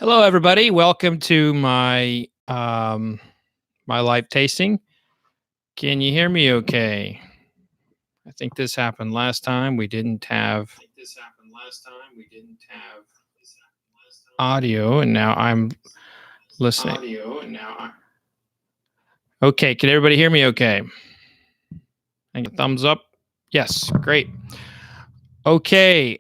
Hello, everybody. Welcome to my my live tasting. Can you hear me okay? I think this happened last time. We didn't have audio, and now I'm listening. Okay, can everybody hear me okay? And a thumbs up. Yes, great. Okay,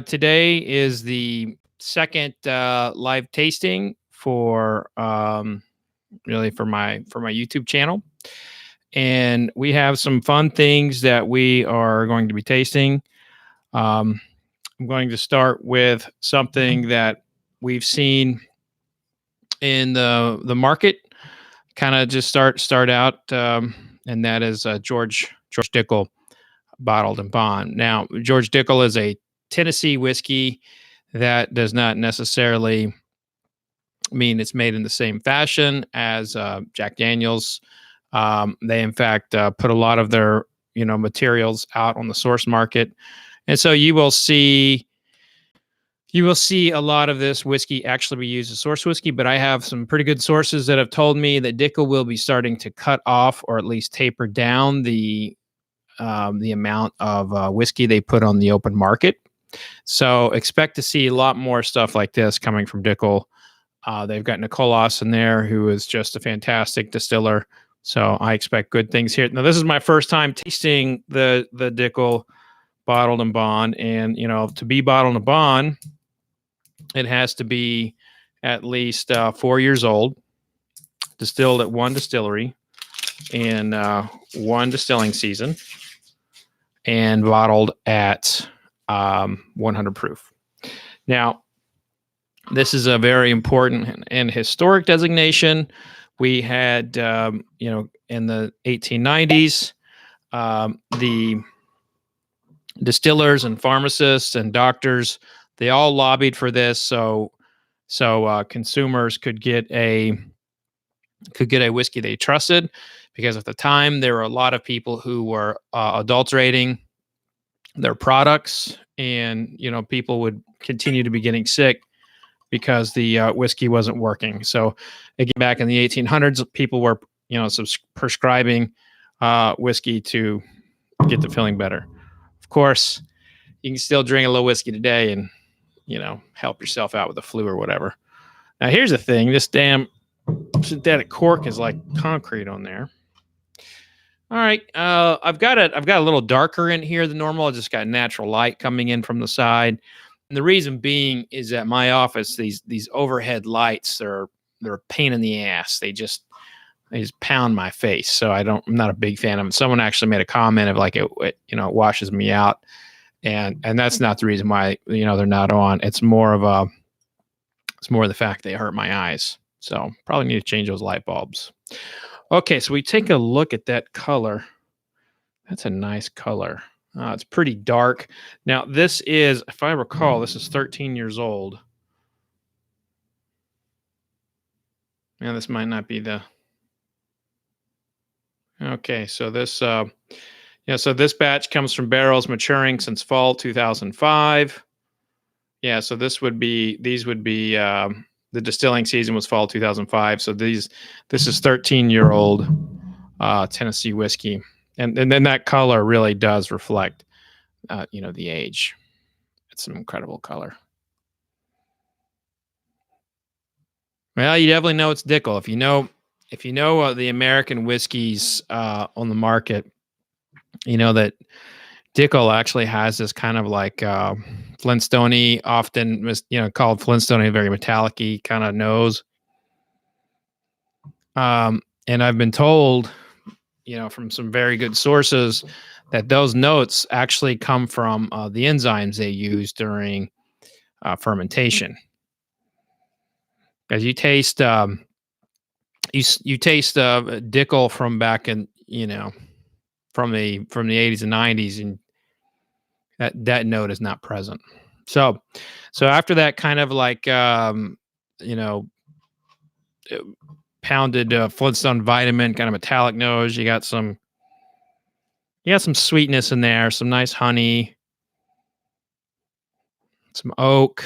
today is the second live tasting for really for my YouTube channel, and we have some fun things that we are going to be tasting. I'm going to start with something that we've seen in the market, kind of just start out, and that is George Dickel Bottled and Bond. Now, George Dickel is a Tennessee whiskey. That does not necessarily mean it's made in the same fashion as Jack Daniel's. They, in fact, put a lot of their materials out on the source market, and so you will see a lot of this whiskey actually be used as source whiskey. But I have some pretty good sources that have told me that Dickel will be starting to cut off or at least taper down the amount of whiskey they put on the open market. So expect to see a lot more stuff like this coming from Dickel. They've got Nicolas in there, who is just a fantastic distiller. So I expect good things here. Now, this is my first time tasting the Dickel Bottled and Bond. And, to be Bottled and Bond, it has to be at least 4 years old, distilled at one distillery in one distilling season, and bottled at 100 proof. Now, this is a very important and historic designation. We had, in the 1890s, the distillers and pharmacists and doctors, they all lobbied for this, so consumers could get a whiskey they trusted, because at the time there were a lot of people who were adulterating their products, and people would continue to be getting sick because the whiskey wasn't working. So again, back in the 1800s, people were prescribing whiskey to get the feeling better. Of course, you can still drink a little whiskey today and help yourself out with the flu or whatever. Now, here's the thing: this damn synthetic cork is like concrete on there. All right, I've got a little darker in here than normal. I just got natural light coming in from the side, and the reason being is that my office, these overhead lights, they're a pain in the ass. They just pound my face. So I'm not a big fan of them. Someone actually made a comment of like it washes me out, and that's not the reason why they're not on. It's more of the fact they hurt my eyes. So probably need to change those light bulbs. Okay, so we take a look at that color. That's a nice color. It's pretty dark. Now, this is, if I recall, this is 13 years old. Now, this might not be the... Okay, so this, so this batch comes from barrels maturing since fall 2005. Yeah, so these would be, the distilling season was fall 2005. So this is 13-year-old Tennessee whiskey. And then that color really does reflect, the age. It's an incredible color. Well, you definitely know it's Dickel. If you know the American whiskeys on the market, you know that Dickel actually has this kind of like Flintstone-y, often called Flintstone-y, very metallic-y kind of nose. And I've been told, from some very good sources, that those notes actually come from the enzymes they use during fermentation. As you taste, you taste Dickel from back in, from the 80s and 90s, and that note is not present. So after that kind of like pounded Flintstone vitamin kind of metallic nose, you got some sweetness in there, some nice honey, some oak.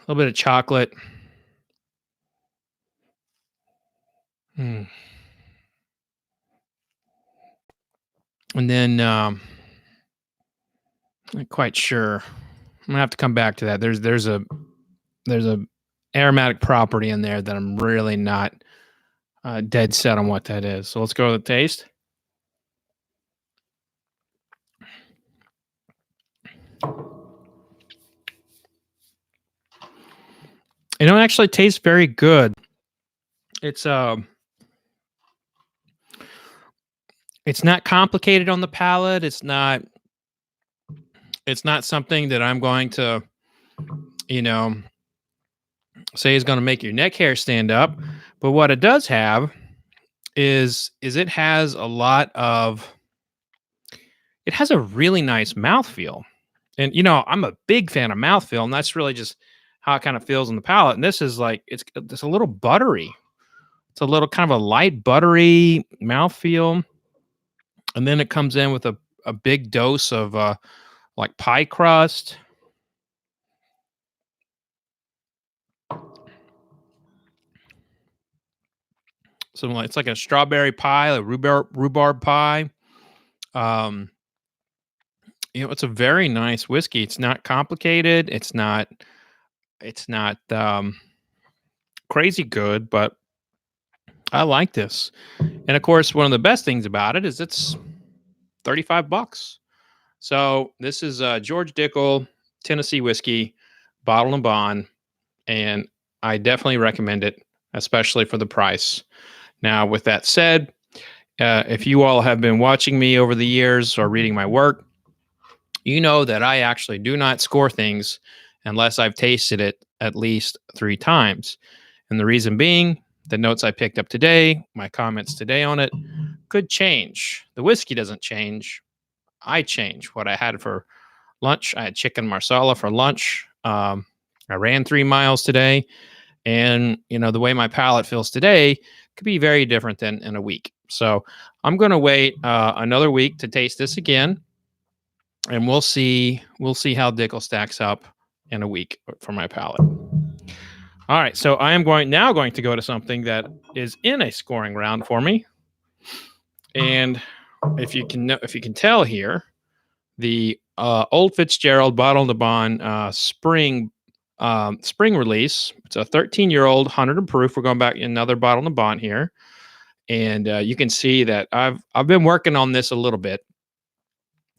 little bit of chocolate. And then not quite sure. I'm gonna have to come back to that. There's a aromatic property in there that I'm really not dead set on what that is. So let's go to the taste. It actually tastes very good. It's not complicated on the palate. It's not something that I'm going to, say is going to make your neck hair stand up. But what it does have is it has a really nice mouthfeel. And, I'm a big fan of mouthfeel, and that's really just how it kind of feels on the palate. And this is like, it's a little buttery. It's a little kind of a light buttery mouthfeel. And then it comes in with a big dose of like pie crust. So it's like a strawberry pie, a rhubarb pie. It's a very nice whiskey. It's not complicated. It's not crazy good, but I like this. And of course, one of the best things about it is it's $35. So this is George Dickel Tennessee whiskey, bottled and bond, and I definitely recommend it, especially for the price. Now, with that said, if you all have been watching me over the years or reading my work, you know that I actually do not score things unless I've tasted it at least 3 times. And the reason being, the notes I picked up today, my comments today on it, could change. The whiskey doesn't change. I change. What I had for lunch, I had chicken marsala for lunch. I ran 3 miles today. And, the way my palate feels today could be very different than in a week. So I'm going to wait another week to taste this again. And we'll see how Dickel stacks up in a week for my palate. All right, so I am going to go to something that is in a scoring round for me. And if you can tell here, the Old Fitzgerald Bottled and Bond spring release. It's a 13-year-old 100 proof. We're going back another Bottled and Bond here, and you can see that I've been working on this a little bit.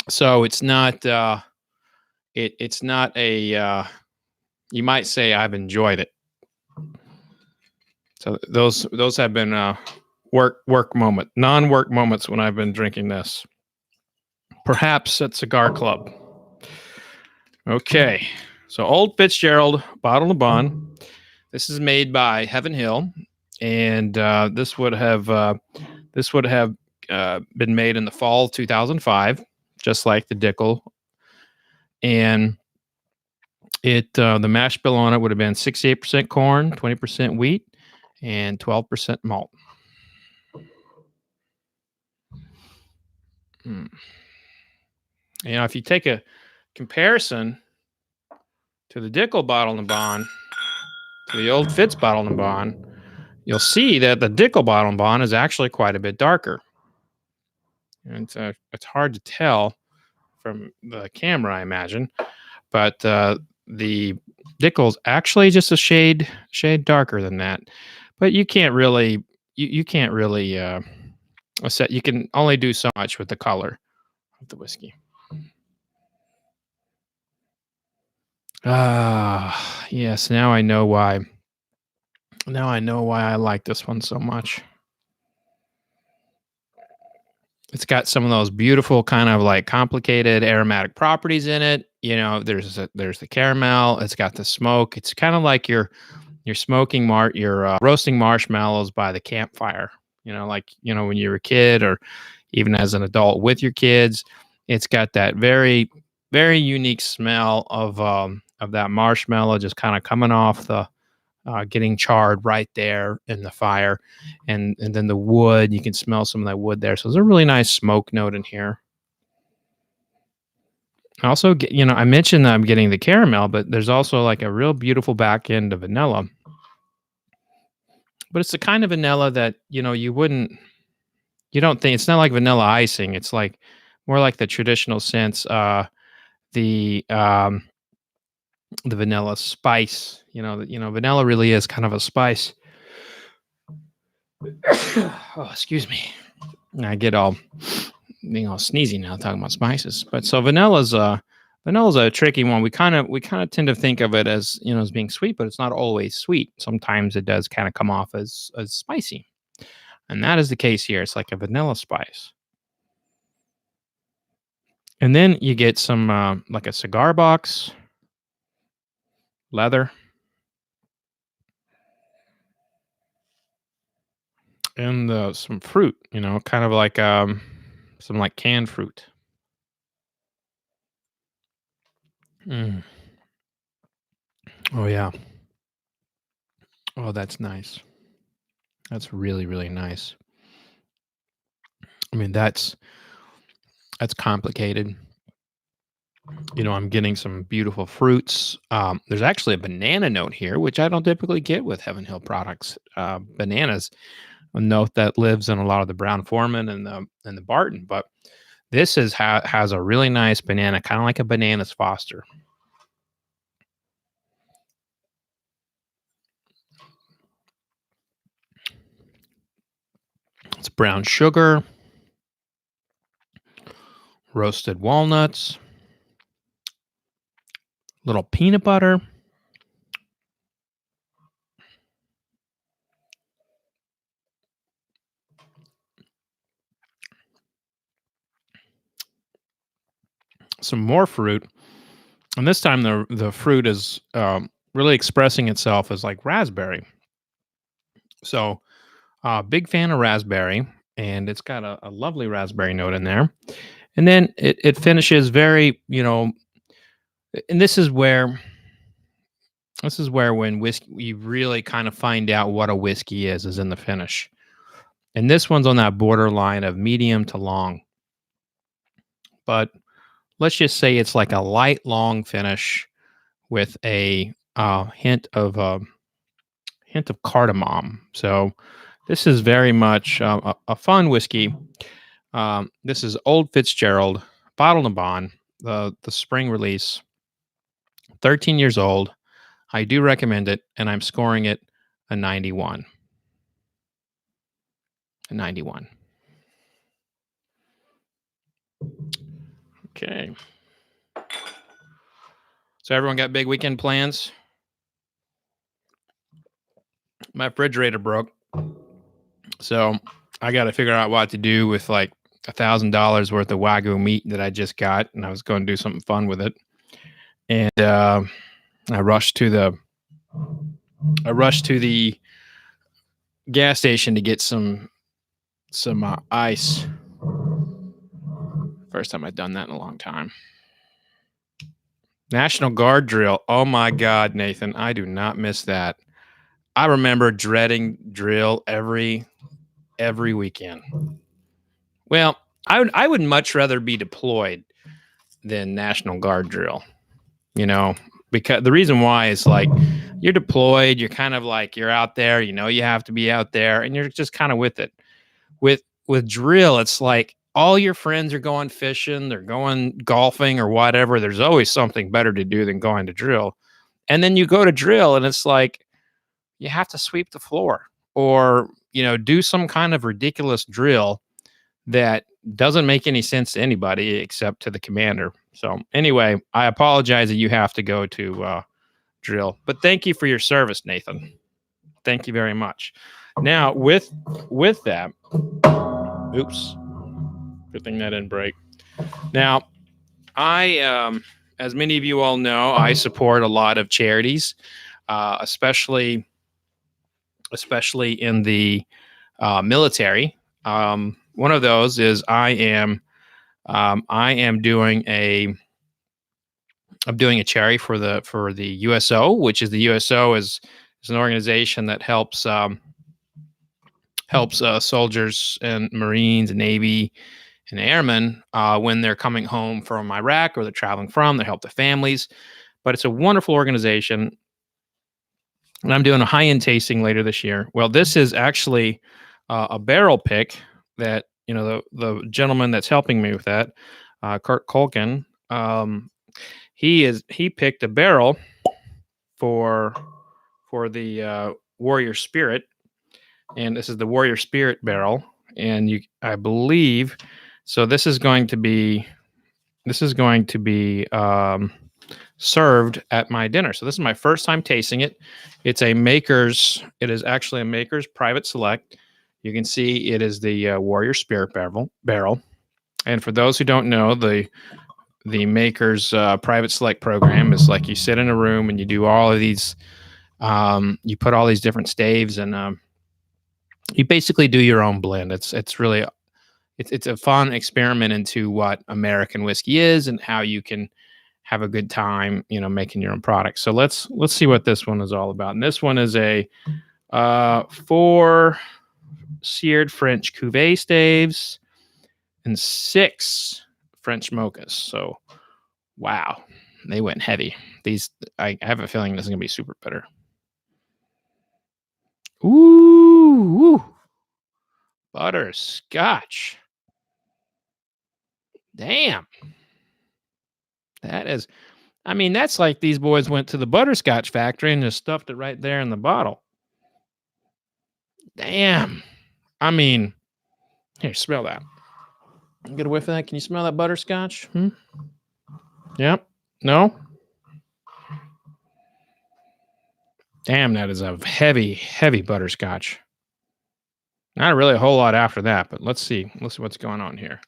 So it's not it's not a you might say I've enjoyed it. So those have been non-work moments when I've been drinking this. Perhaps at Cigar Club. Okay, so Old Fitzgerald Bottled and Bond. This is made by Heaven Hill, and this would have been made in the fall 2005. Just like the Dickel, and the mash bill on it would have been 68% corn, 20% wheat, and 12% malt. If you take a comparison to the Dickel Bottled and Bond to the Old Fitz Bottled and Bond, you'll see that the Dickel Bottled and Bond is actually quite a bit darker, and it's hard to tell from the camera, I imagine, but the Dickel's actually just a shade darker than that. But you can't really set. You can only do so much with the color of the whiskey. Yes. Now I know why. Now I know why I like this one so much. It's got some of those beautiful kind of like complicated aromatic properties in it. There's the caramel. It's got the smoke. It's kind of like you're smoking roasting marshmallows by the campfire. When you were a kid, or even as an adult with your kids. It's got that very, very unique smell of that marshmallow just kind of coming off the getting charred right there in the fire, and then the wood, you can smell some of that wood there. So there's a really nice smoke note in here. Also, I mentioned that I'm getting the caramel, but there's also like a real beautiful back end of vanilla. But it's the kind of vanilla that, you don't think it's not like vanilla icing. It's like more like the traditional sense, the the vanilla spice. Vanilla really is kind of a spice. Oh, excuse me. I get all sneezy now talking about spices. But so vanilla's a tricky one. We kind of tend to think of it as as being sweet, but it's not always sweet. Sometimes it does kind of come off as spicy, and that is the case here. It's like a vanilla spice. And then you get some like a cigar box, leather, and some fruit. Kind of like some like canned fruit. Mm. Oh yeah. Oh, that's nice. That's really, really nice. I mean, that's complicated. I'm getting some beautiful fruits. There's actually a banana note here, which I don't typically get with Heaven Hill products. Bananas, a note that lives in a lot of the Brown Foreman and the Barton, but this has a really nice banana, kind of like a Bananas Foster. It's brown sugar, roasted walnuts, little peanut butter, some more fruit, and this time the fruit is really expressing itself as like raspberry. So, big fan of raspberry, and it's got a lovely raspberry note in there. And then it finishes very, and this is where when whiskey you really kind of find out what a whiskey is in the finish. And this one's on that borderline of medium to long. But let's just say it's like a light long finish with a hint of cardamom. So this is very much a fun whiskey. This is Old Fitzgerald Bottled and Bond, the spring release. 13 years old. I do recommend it, and I'm scoring it a 91. A 91. Okay. So everyone got big weekend plans? My refrigerator broke, so I got to figure out what to do with like $1,000 worth of Wagyu meat that I just got, and I was going to do something fun with it. And I rushed to the gas station to get some ice. First time I've done that in a long time. National Guard drill. Oh my God, Nathan, I do not miss that. I remember dreading drill every weekend. Well, I would much rather be deployed than National Guard drill. Because the reason why is like you're deployed, you're kind of like you're out there, you have to be out there, and you're just kind of with it. With drill, it's like all your friends are going fishing, they're going golfing or whatever. There's always something better to do than going to drill. And then you go to drill and it's like you have to sweep the floor or, do some kind of ridiculous drill that doesn't make any sense to anybody except to the commander. So anyway, I apologize that you have to go to drill, but thank you for your service, Nathan. Thank you very much. Now with that, oops, good thing that didn't break. Now, I, as many of you all know, I support a lot of charities, especially in the military. One of those is I'm doing a charity for the USO, which is the USO is an organization that helps soldiers and Marines and Navy and airmen when they're coming home from Iraq or they're traveling from. They help the families. But it's a wonderful organization. And I'm doing a high-end tasting later this year. Well, this is actually a barrel pick that, the gentleman that's helping me with that, Kurt Colkin, he picked a barrel for the Warrior Spirit, and this is the Warrior Spirit barrel, and I believe, so this is going to be served at my dinner. So this is my first time tasting it. It is actually a Maker's Private Select. You can see it is the Warrior Spirit barrel. And for those who don't know, the Maker's Private Select program is like you sit in a room and you do all of these, you put all these different staves, and you basically do your own blend. It's really a fun experiment into what American whiskey is and how you can have a good time, making your own products. So let's see what this one is all about. And this one is a 4 seared French cuvee staves and 6 French mochas. So, wow, they went heavy. These, I have a feeling this is gonna be super bitter. Ooh, butterscotch. Damn. That is, that's like these boys went to the butterscotch factory and just stuffed it right there in the bottle. Damn. Here, smell that. Get a whiff of that. Can you smell that butterscotch? Yep. No? Damn, that is a heavy, heavy butterscotch. Not really a whole lot after that, but let's see. Let's see what's going on here.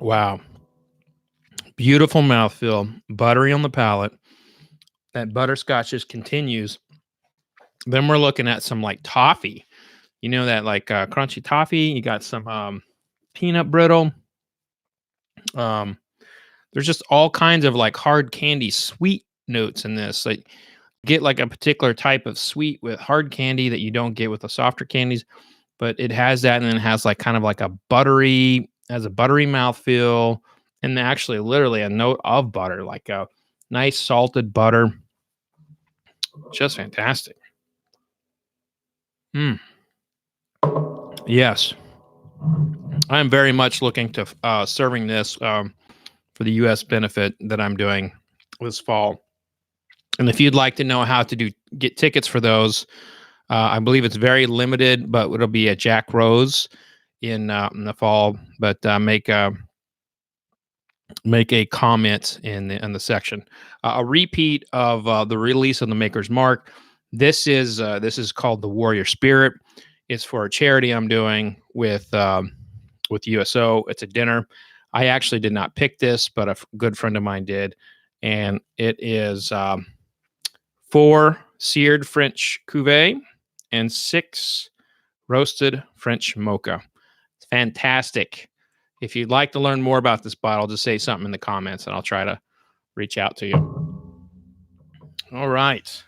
Wow. Beautiful mouthfeel, buttery on the palate. That butterscotch just continues. Then we're looking at some like toffee. That like crunchy toffee. You got some peanut brittle. There's just all kinds of like hard candy sweet notes in this. Like get like a particular type of sweet with hard candy that you don't get with the softer candies, but it has that, and then it has like kind of like a buttery mouthfeel, and actually literally a note of butter, like a nice salted butter. Just fantastic. Yes. I'm very much looking to serving this for the U.S. benefit that I'm doing this fall. And if you'd like to know how to get tickets for those, I believe it's very limited, but it'll be at Jack Rose in the fall. But make a comment in the section. A repeat of the release of the Maker's Mark. This is called the Warrior Spirit. It's for a charity I'm doing with USO. It's a dinner. I actually did not pick this, but a good friend of mine did, and it is 4 seared French cuvee and 6 roasted French mocha. It's fantastic. If you'd like to learn more about this bottle, just say something in the comments, and I'll try to reach out to you. All right.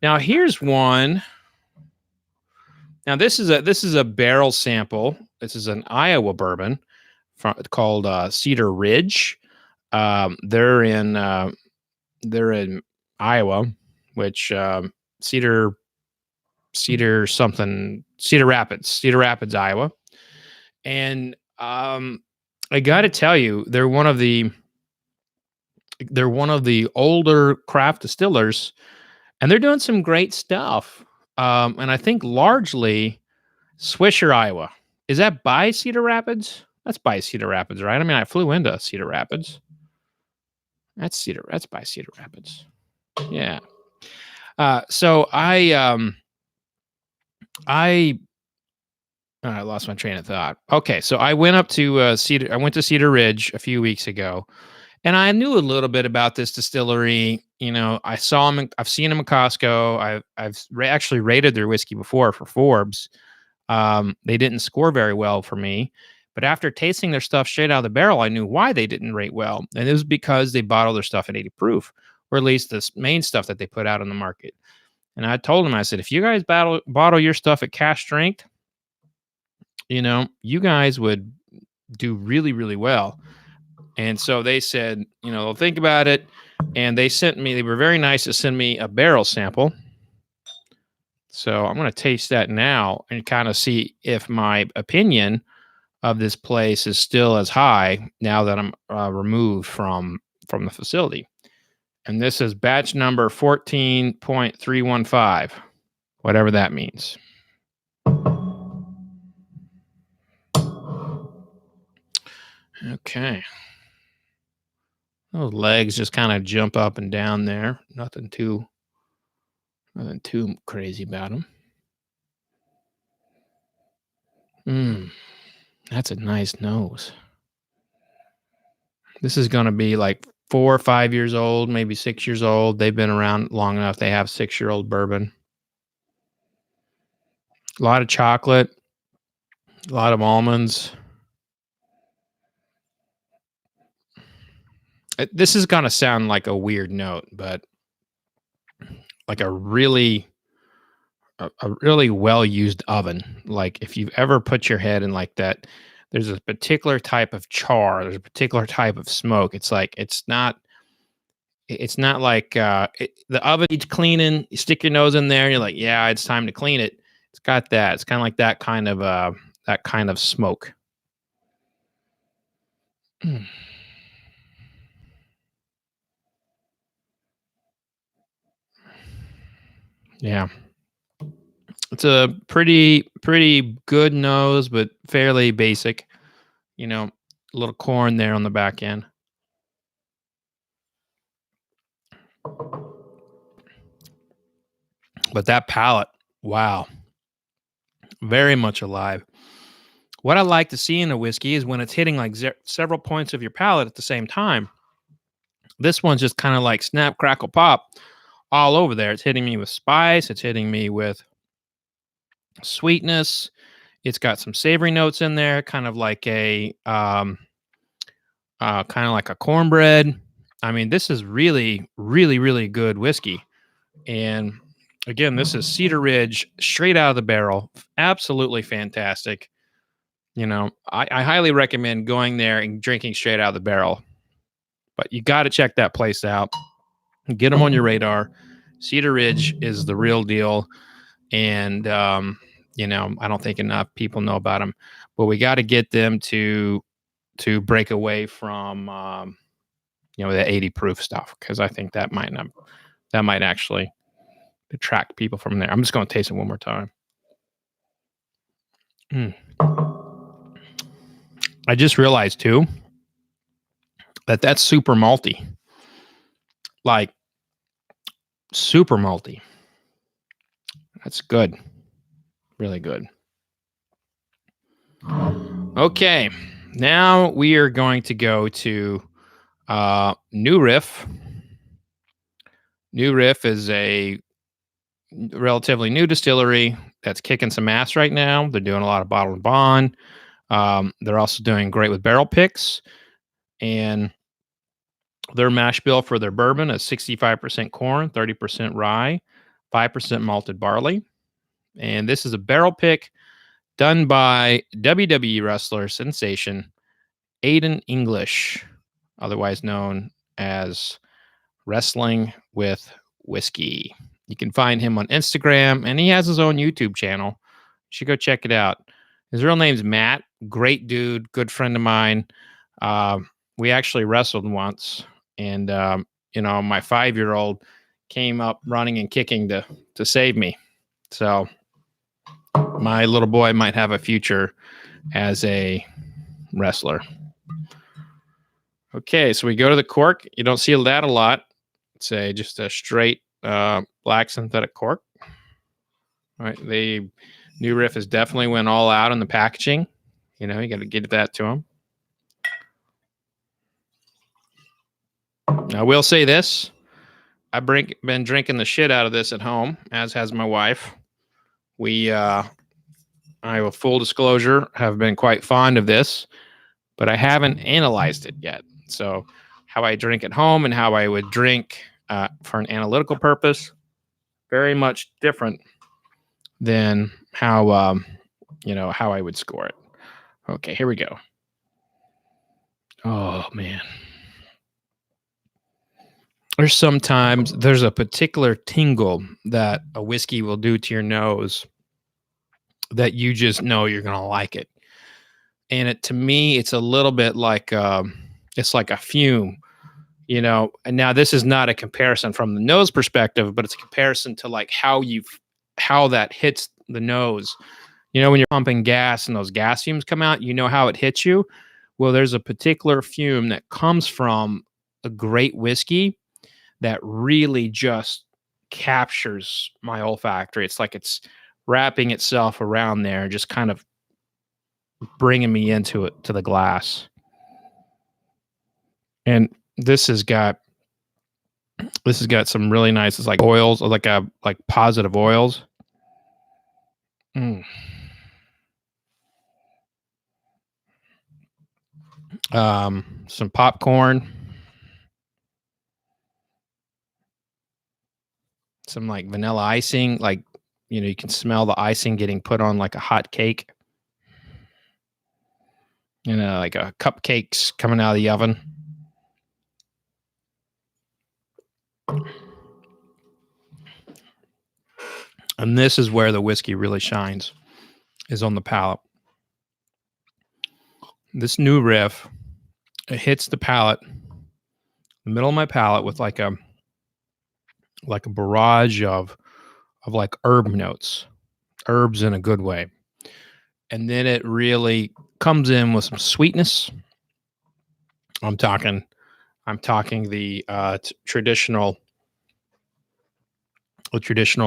Now here's one. Now this is a barrel sample. This is an Iowa bourbon called Cedar Ridge. They're in Iowa, which Cedar Rapids, Iowa. And I got to tell you, they're one of the older craft distillers, and they're doing some great stuff. And I think largely Swisher, Iowa. Is that by Cedar Rapids? That's by Cedar Rapids, right? I flew into Cedar Rapids. That's by Cedar Rapids. Yeah. So I lost my train of thought. Okay, so I went up to Cedar Ridge a few weeks ago, and I knew a little bit about this distillery. I saw them. I've seen them at Costco. I've actually rated their whiskey before for Forbes. They didn't score very well for me, but after tasting their stuff straight out of the barrel, I knew why they didn't rate well, and it was because they bottle their stuff at 80 proof, or at least the main stuff that they put out on the market. And I told them, I said, if you guys bottle your stuff at cask strength, you guys would do really, really well. And so they said, they'll think about it. And they were very nice to send me a barrel sample. So I'm going to taste that now and kind of see if my opinion of this place is still as high now that I'm removed from the facility. And this is batch number 14.315, whatever that means. Okay. Those legs just kind of jump up and down there. Nothing too crazy about them. That's a nice nose. This is going to be like 4 or 5 years old, maybe 6 years old. They've been around long enough. They have 6-year-old bourbon. A lot of chocolate, a lot of almonds. This is going to sound like a weird note, but like a really well-used oven. Like if you've ever put your head in like that, there's a particular type of char. There's a particular type of smoke. It's not like the oven needs cleaning. You stick your nose in there and you're like, yeah, it's time to clean it. It's got that. It's kind of like that kind of smoke. Yeah. It's a pretty good nose, but fairly basic. A little corn there on the back end. But that palate, wow. Very much alive. What I like to see in a whiskey is when it's hitting like several points of your palate at the same time. This one's just kind of like snap, crackle, pop all over there. It's hitting me with spice. It's hitting me with sweetness. It's got some savory notes in there, kind of like a cornbread. I mean, this is really, really, really good whiskey. And again, this is Cedar Ridge, straight out of the barrel. Absolutely fantastic. I highly recommend going there and drinking straight out of the barrel. But you got to check that place out. Get them on your radar. Cedar Ridge is the real deal. And, I don't think enough people know about them. But we got to get them to break away from, the 80 proof stuff. Because I think that might actually attract people from there. I'm just going to taste it one more time. I just realized too that's super malty. Like super malty. That's good. Really good. Okay. Now we are going to go to New Riff. New Riff is a relatively new distillery that's kicking some ass right now. They're doing a lot of bottle and bond. They're also doing great with barrel picks. And their mash bill for their bourbon is 65% corn, 30% rye, 5% malted barley. And this is a barrel pick done by WWE wrestler sensation Aiden English, otherwise known as Wrestling with Whiskey. You can find him on Instagram, and he has his own YouTube channel. You should go check it out. His real name's Matt. Great dude, good friend of mine. We actually wrestled once, and my 5-year-old came up running and kicking to save me. So my little boy might have a future as a wrestler. Okay, so we go to the cork. You don't see that a lot. It's just a straight black synthetic cork. All right, the New Riff has definitely went all out on the packaging. You got to give that to them. I will say this. I've been drinking the shit out of this at home, as has my wife. I will full disclosure, have been quite fond of this, but I haven't analyzed it yet. So how I drink at home and how I would drink for an analytical purpose, very much different than how how I would score it. Okay, here we go. Oh, man. There's a particular tingle that a whiskey will do to your nose that you just know you're going to like it. And to me, it's a little bit like, it's like a fume, and now this is not a comparison from the nose perspective, but it's a comparison to like how that hits the nose. When you're pumping gas and those gas fumes come out, how it hits you. Well, there's a particular fume that comes from a great whiskey that really just captures my olfactory. It's like it's wrapping itself around there, just kind of bringing me into it, to the glass. And this has got some really nice, it's like oils, like positive oils. Some popcorn, some like vanilla icing, like, you can smell the icing getting put on like a hot cake, like a cupcakes coming out of the oven. And this is where the whiskey really shines, is on the palate. This new Riff, it hits the palate, the middle of my palate, with like a barrage of like herb notes, herbs in a good way. And then it really comes in with some sweetness. I'm talking the traditional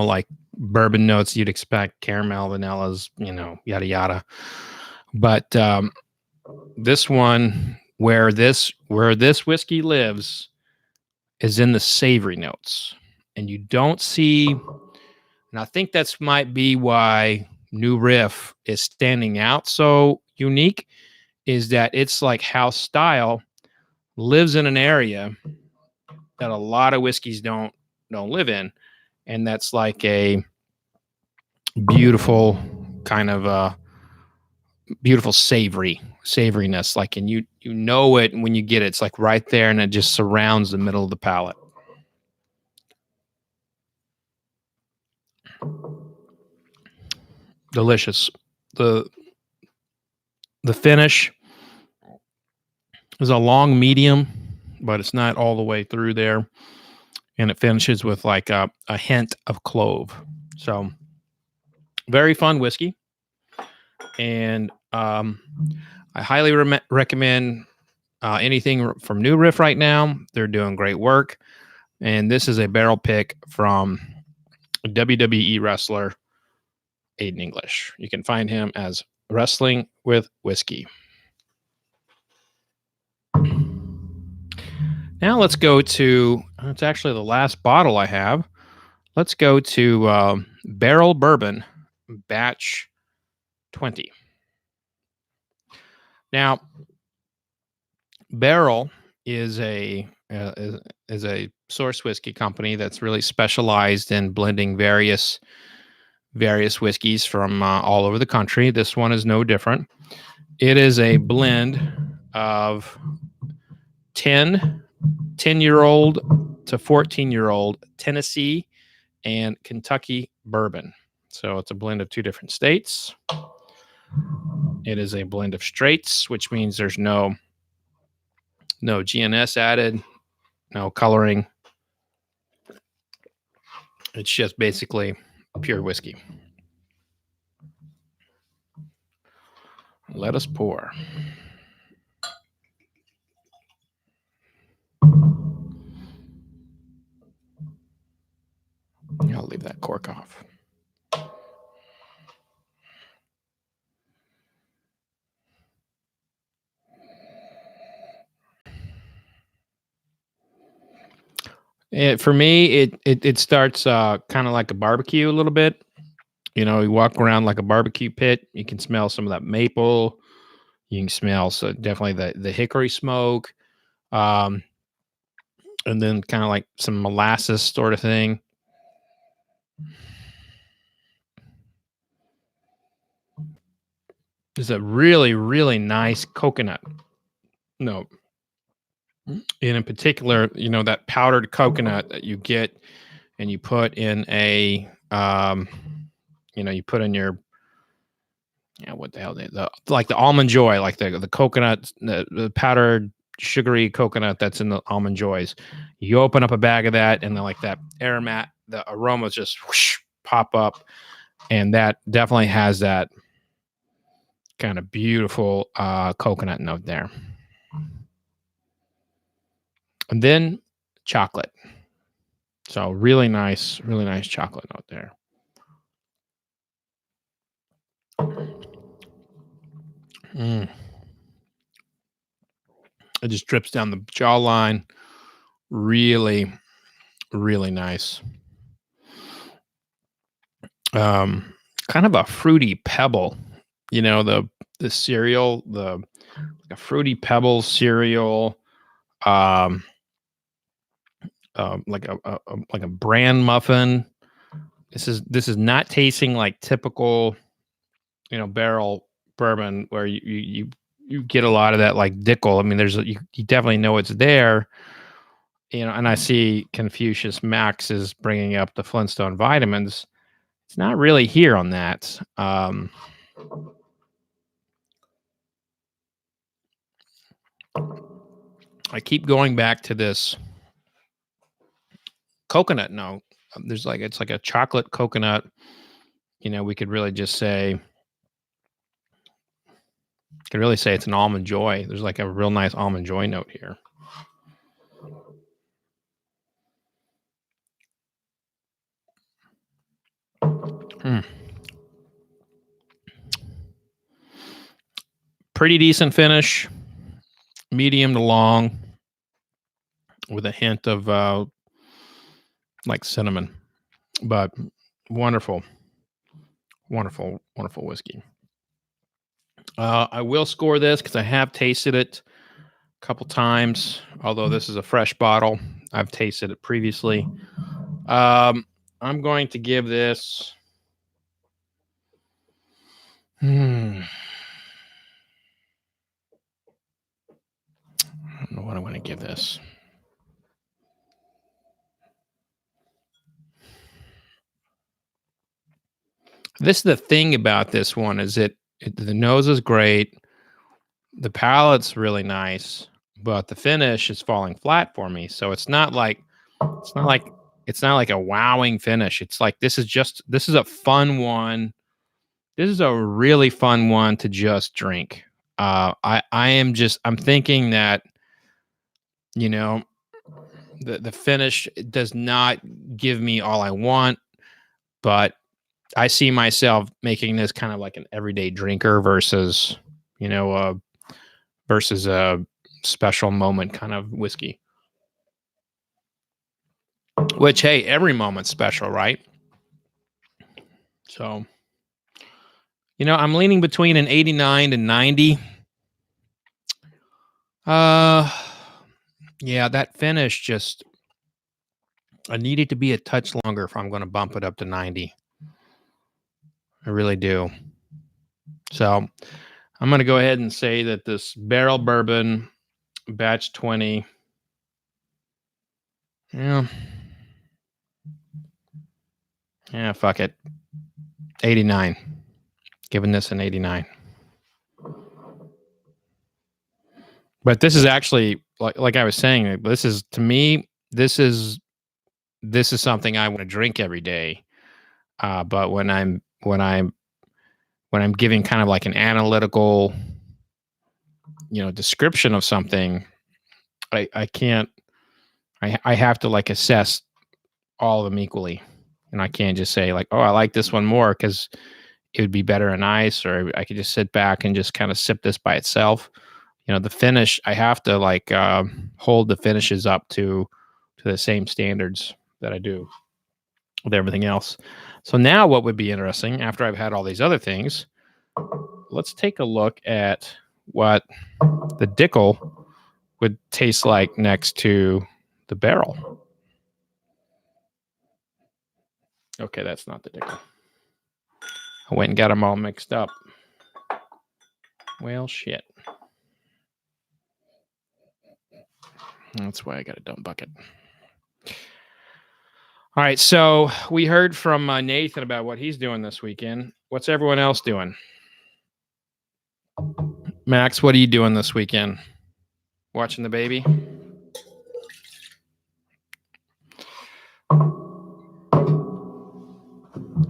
like bourbon notes you'd expect, caramel, vanillas, yada yada. But this one, where this whiskey lives, is in the savory notes, and you don't see. And I think that's might be why New Riff is standing out so unique, is that it's like house style, lives in an area that a lot of whiskeys don't live in, and that's like a beautiful kind of beautiful savoriness, like, and you it when you get it. It's like right there, and it just surrounds the middle of the palate. Delicious. The finish is a long medium, but it's not all the way through there, and it finishes with like a hint of clove. So very fun whiskey, and I highly recommend anything from New Riff right now. They're doing great work, and this is a barrel pick from a WWE wrestler, Aiden English. You can find him as Wrestling with Whiskey. Now let's go to, it's actually the last bottle I have. Let's go to Barrell Bourbon Batch 20. Now, Barrell is a source whiskey company that's really specialized in blending various whiskeys from all over the country. This one is no different. It is a blend of 10-year-old to 14-year-old Tennessee and Kentucky bourbon. So it's a blend of two different states. It is a blend of straights, which means there's no GNS added, no coloring. It's just basically pure whiskey. Let us pour. I'll leave that cork off. For me, it starts kind of like a barbecue a little bit. You walk around like a barbecue pit. You can smell some of that maple. You can smell definitely the hickory smoke, and then kind of like some molasses sort of thing. There's a really, really nice coconut note. And in particular, that powdered coconut that you get and you put in a, you put in your, what the hell, like the almond joy, like the coconut, the powdered sugary coconut that's in the almond joys. You open up a bag of that, and then like that aromat, the aromas just whoosh, pop up, and that definitely has that kind of beautiful coconut note there. And then chocolate. So really nice chocolate note there. It just drips down the jawline. Really, really nice. Kind of a fruity pebble. The cereal, like a fruity pebble cereal. Like a bran muffin. This is not tasting like typical, barrel bourbon where you get a lot of that like Dickel. I mean, you definitely know it's there, and I see Confucius Max is bringing up the Flintstone vitamins. It's not really here on that. I keep going back to this coconut note. It's like a chocolate coconut. We could really just say, it's an almond joy. There's like a real nice almond joy note here. Pretty decent finish, medium to long, with a hint of like cinnamon, but wonderful whiskey. I will score this because I have tasted it a couple times. Although this is a fresh bottle, I've tasted it previously. I'm going to give this. I don't know what I'm going to give this. This is the thing about this one is the nose is great. The palate's really nice, but the finish is falling flat for me. So it's not like a wowing finish. It's like this is a fun one. This is a really fun one to just drink. I'm thinking that, the finish does not give me all I want, but I see myself making this kind of like an everyday drinker versus a special moment kind of whiskey. Which, hey, every moment's special, right? So, I'm leaning between an 89 to 90. Yeah, that finish just, I need it to be a touch longer if I'm going to bump it up to 90. I really do. So I'm going to go ahead and say that this Barrell Bourbon Batch 20. Yeah, fuck it. 89. Giving this an 89. But this is actually, like I was saying, this is, to me, this is something I want to drink every day. But when I'm giving kind of like an analytical, description of something, I can't. I have to like assess all of them equally, and I can't just say like, oh, I like this one more because it would be better in ice, or I could just sit back and just kind of sip this by itself. The finish, I have to like hold the finishes up to the same standards that I do with everything else. So now what would be interesting after I've had all these other things, let's take a look at what the Dickel would taste like next to the barrel. Okay, that's not the Dickel. I went and got them all mixed up. Well, shit. That's why I got a dump bucket. All right, so we heard from Nathan about what he's doing this weekend. What's everyone else doing? Max, what are you doing this weekend? Watching the baby? All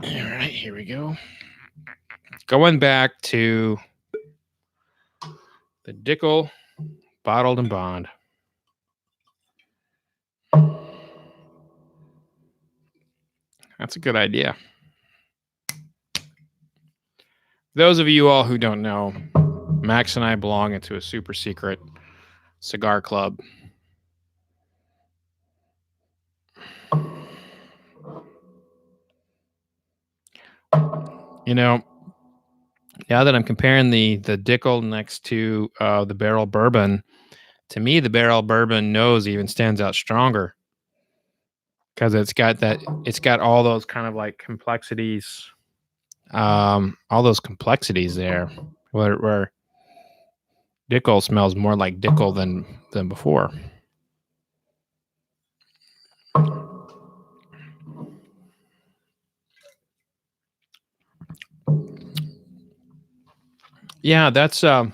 right, here we go. Going back to the Dickel Bottled and Bond. That's a good idea. Those of you all who don't know, Max and I belong into a super secret cigar club. You know, now that I'm comparing the Dickel next to the Barrell Bourbon, to me, the Barrell Bourbon nose even stands out stronger because it's got all those kind of like complexities, all those complexities there, where Dickel smells more like Dickel than before. Yeah, that's still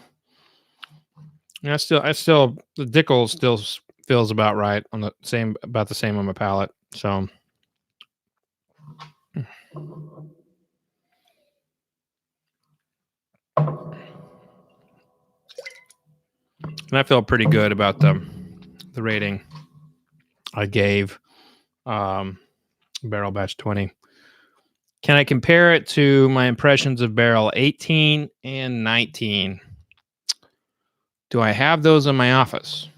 the Dickel still feels about right on the same on my palate. So and I feel pretty good about the rating I gave Barrel Batch 20. Can I compare it to my impressions of Barrel 18 and 19? Do I have those in my office?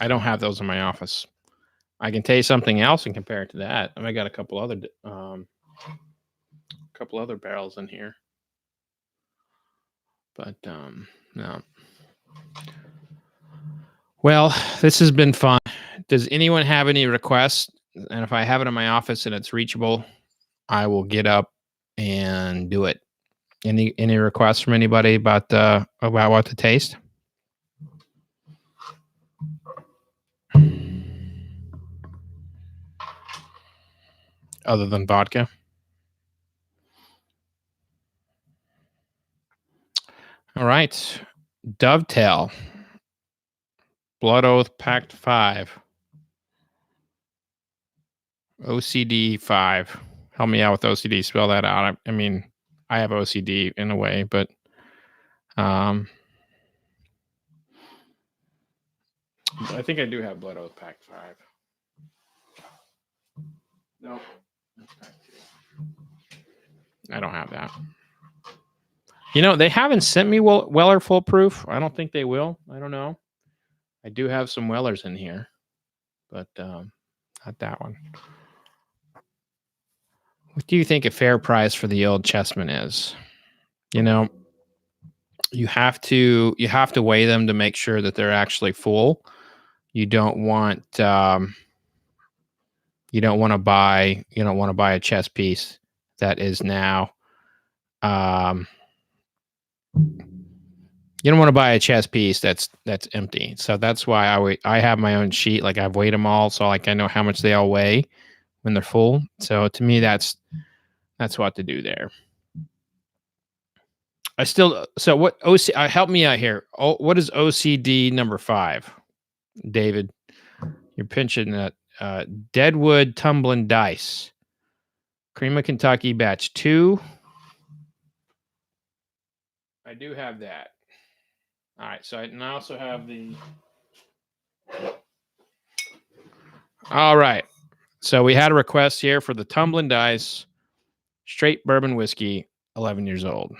I don't have those in my office. I can tell you something else and compare it to that. I got a couple other barrels in here, but no. Well, this has been fun. Does anyone have any requests? And if I have it in my office and it's reachable, I will get up and do it. Any requests from anybody about what to taste? Other than vodka? All right. Dovetail. Blood Oath Pact 5. OCD 5. Help me out with OCD. Spell that out. I mean, I have OCD in a way, but I think I do have Blood Oath Pact 5. No, that's Pact 2. I don't have that. You know, they haven't sent me Weller Full Proof. I don't think they will. I don't know. I do have some Wellers in here, but not that one. What do you think a fair price for the old Chessman is? You know, you have to weigh them to make sure that they're actually full. You don't want to buy a chess piece that is now you don't want to buy a chess piece that's empty. So that's why I have my own sheet. Like I've weighed them all, so like I know how much they all weigh when they're full. So to me, that's what to do there. What help me out here. What is OCD number 5? David, you're pinching that Deadwood Tumbling Dice. Cream of Kentucky batch 2. I do have that. All right, so I also have the. All right, so we had a request here for the Tumbling Dice straight bourbon whiskey, 11 years old.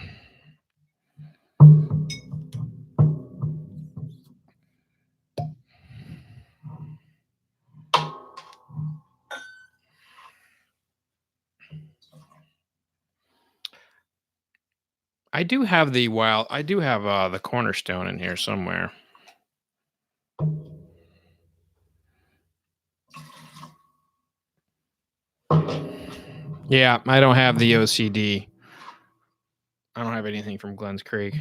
I do have the the Cornerstone in here somewhere. Yeah, I don't have the OCD. I don't have anything from Glens Creek.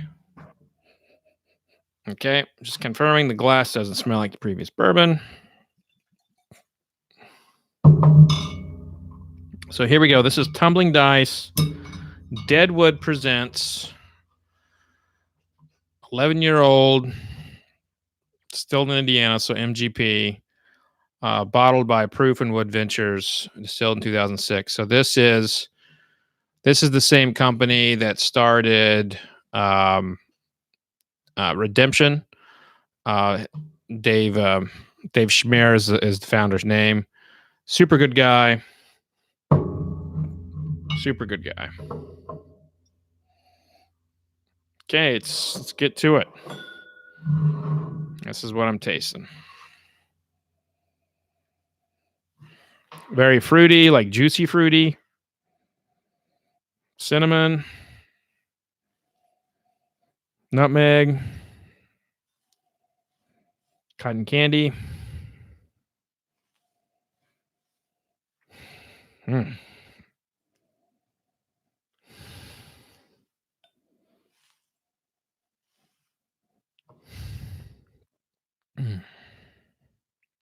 Okay, just confirming the glass doesn't smell like the previous bourbon. So here we go. This is Tumbling Dice. Deadwood presents 11-year-old, still in Indiana, so MGP, bottled by Proof and Wood Ventures, distilled in 2006. So this is the same company that started Redemption. Dave Schmear is the founder's name. Super good guy. Super good guy. Okay, let's get to it. This is what I'm tasting. Very fruity, like juicy fruity. Cinnamon. Nutmeg. Cotton candy. Mm.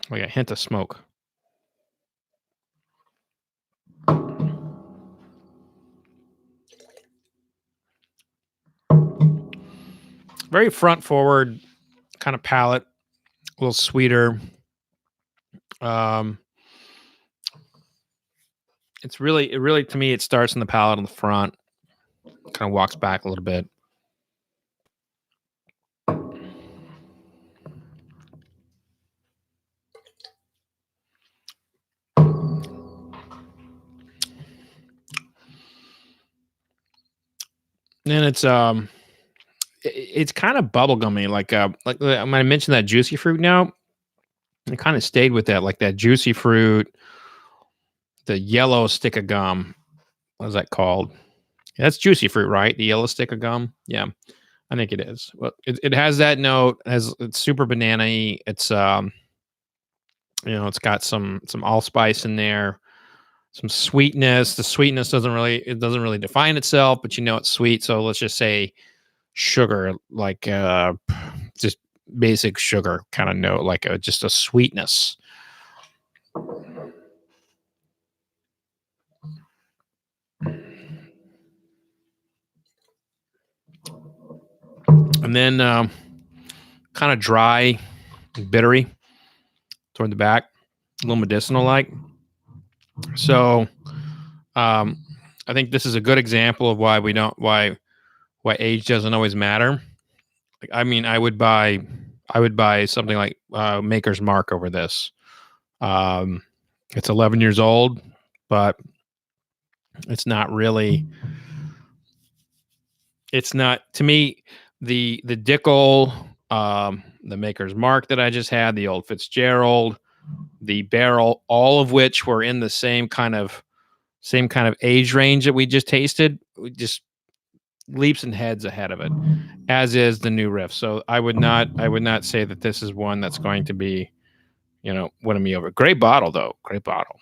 Like a hint of smoke. Very front forward kind of palate, a little sweeter. It's really to me, it starts in the palate on the front, kind of walks back a little bit. Then it's kind of bubblegummy, like when I mentioned that juicy fruit now, it kind of stayed with that, like that juicy fruit, the yellow stick of gum. What is that called? That's juicy fruit, right? The yellow stick of gum. Yeah, I think it is. Well, it has that note. It's super banana-y. It's it's got some allspice in there, some sweetness. The sweetness doesn't really define itself, but it's sweet. So let's just say sugar, like just basic sugar kind of note, like just a sweetness. And then kind of dry, bittery toward the back, a little medicinal like. So I think this is a good example of why why age doesn't always matter. I mean, I would buy something like Maker's Mark over this. It's 11 years old, but it's not really. It's not, to me, the Dickel, the Maker's Mark that I just had, the old Fitzgerald, the Barrel, all of which were in the same kind of age range that we just tasted, just leaps and heads ahead of it, as is the new Riff. So I would not say that this is one that's going to be, winning me over. Great bottle though, great bottle.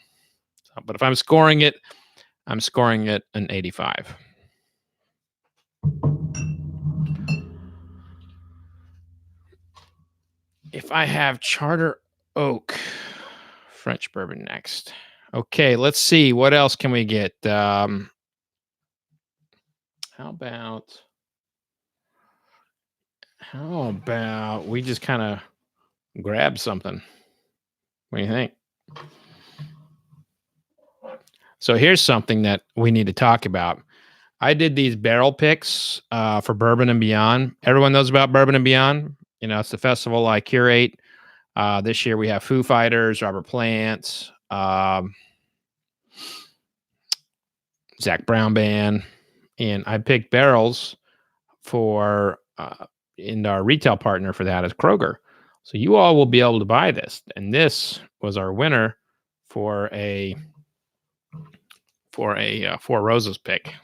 So, but if I'm scoring it an 85. If I have Charter Oak French bourbon next. Okay, let's see. What else can we get? How about we just kind of grab something? What do you think? So here's something that we need to talk about. I did these barrel picks for Bourbon and Beyond. Everyone knows about Bourbon and Beyond. It's the festival I curate. This year we have Foo Fighters, Robert Plant, Zach Brown Band, and I picked barrels for and our retail partner for that is Kroger. So you all will be able to buy this, and this was our winner for a Four Roses pick.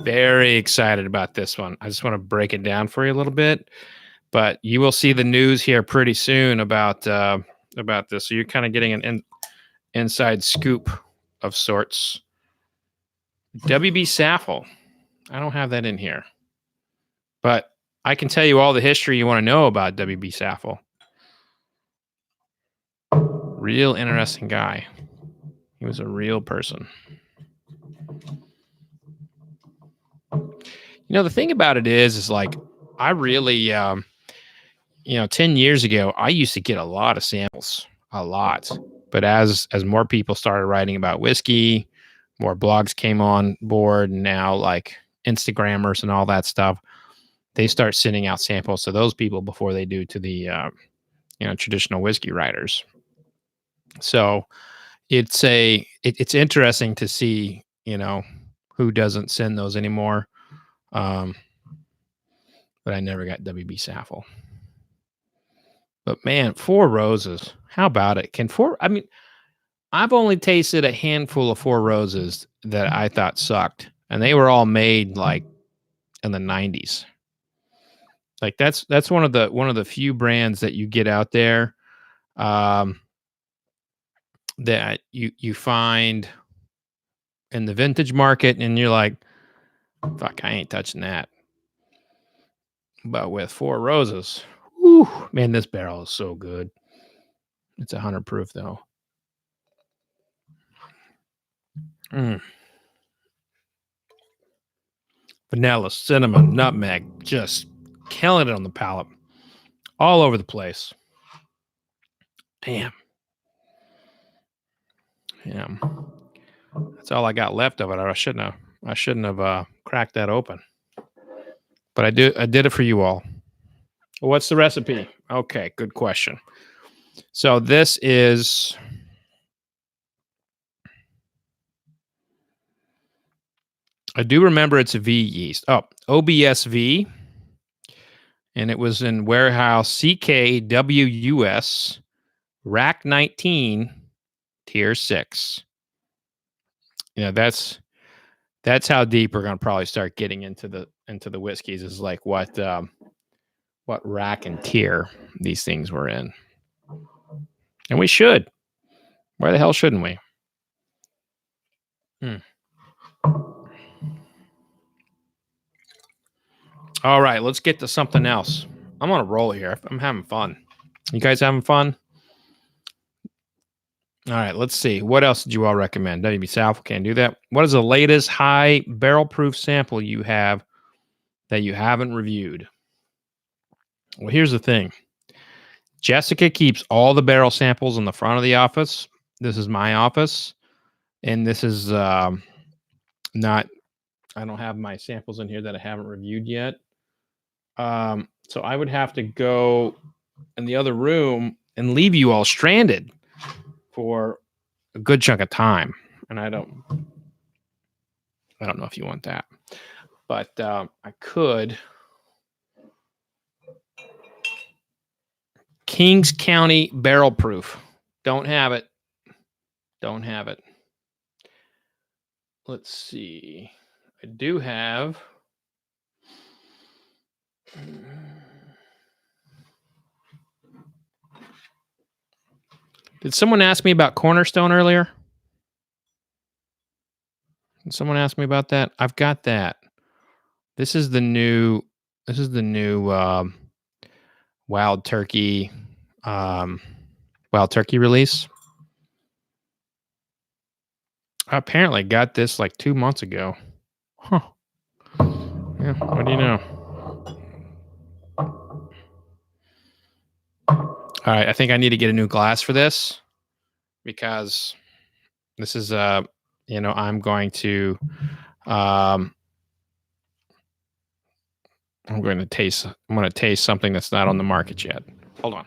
very excited about this one. I just want to break it down for you a little bit, but you will see the news here pretty soon about this. So you're kind of getting an inside scoop of sorts. WB Saffel. I don't have that in here, but I can tell you all the history you want to know about WB Saffel. Real interesting guy. He was a real person. You know, the thing about it is like, I really, 10 years ago, I used to get a lot of samples, a lot. But as more people started writing about whiskey, more blogs came on board, and now like Instagrammers and all that stuff, they start sending out samples to those people before they do to the, traditional whiskey writers. So it's interesting to see, who doesn't send those anymore. But I never got WB Saffel. But man, Four Roses, how about it? I've only tasted a handful of Four Roses that I thought sucked, and they were all made like in the 90s. Like that's one of the few brands that you get out there that you find in the vintage market, and you're like, fuck, I ain't touching that. But with Four Roses, whew, man, this barrel is so good. It's 100 proof though. Vanilla, cinnamon, nutmeg, just killing it on the palate. All over the place. Damn. Yeah. That's all I got left of it. I shouldn't have cracked that open. But I did it for you all. What's the recipe? Okay, good question. So this is I do remember it's a V yeast. Oh, OBSV. And it was in warehouse CKWUS rack 19 tier 6. That's how deep we're going to probably start getting into the whiskeys, is like what rack and tier these things were in. And we should. Why the hell shouldn't we? All right, let's get to something else. I'm on a roll here. I'm having fun. You guys having fun? All right, let's see. What else did you all recommend? WB Saffel, can't do that. What is the latest high barrel proof sample you have that you haven't reviewed? Well, here's the thing. Jessica keeps all the barrel samples in the front of the office. This is my office. And this is I don't have my samples in here that I haven't reviewed yet. So I would have to go in the other room and leave you all stranded for a good chunk of time. And I don't know if you want that, but I could. Kings County barrel proof. Don't have it. Let's see. I do have. Did someone ask me about Cornerstone earlier? Did someone ask me about that? I've got that. This is the new Wild Turkey release. I apparently got this like 2 months ago. Huh. Yeah, what do you know? All right, I think I need to get a new glass for this, because this is I'm going to taste something that's not on the market yet. Hold on.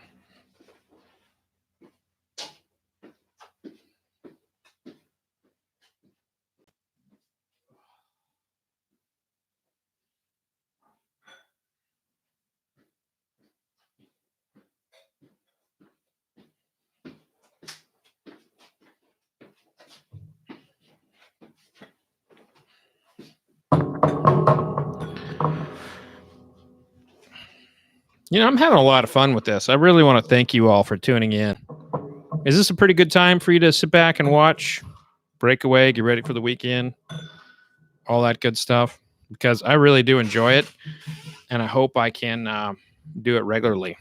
I'm having a lot of fun with this. I really want to thank you all for tuning in. Is this a pretty good time for you to sit back and watch, break away, get ready for the weekend, all that good stuff? Because I really do enjoy it, and I hope I can do it regularly.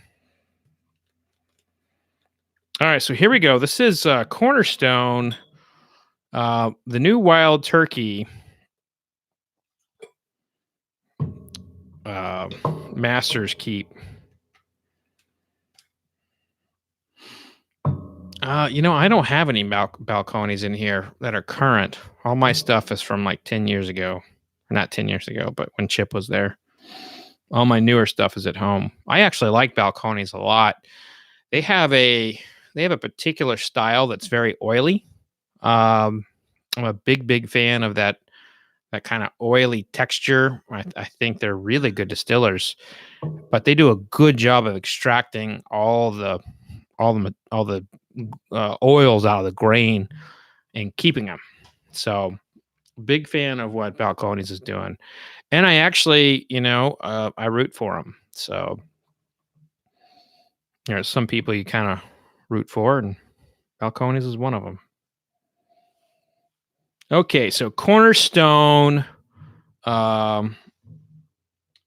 All right, so here we go. This is Cornerstone, the new Wild Turkey Master's Keep. I don't have any balconies in here that are current. All my stuff is from like 10 years ago. Not 10 years ago, but when Chip was there. All my newer stuff is at home. I actually like balconies a lot. They have a particular style that's very oily. I'm a big fan of that kind of oily texture. I think they're really good distillers, but they do a good job of extracting all the oils out of the grain and keeping them. So, big fan of what Balcones is doing, and I actually, I root for them. So, there's some people you kind of root for, and Balcones is one of them. Okay, so Cornerstone,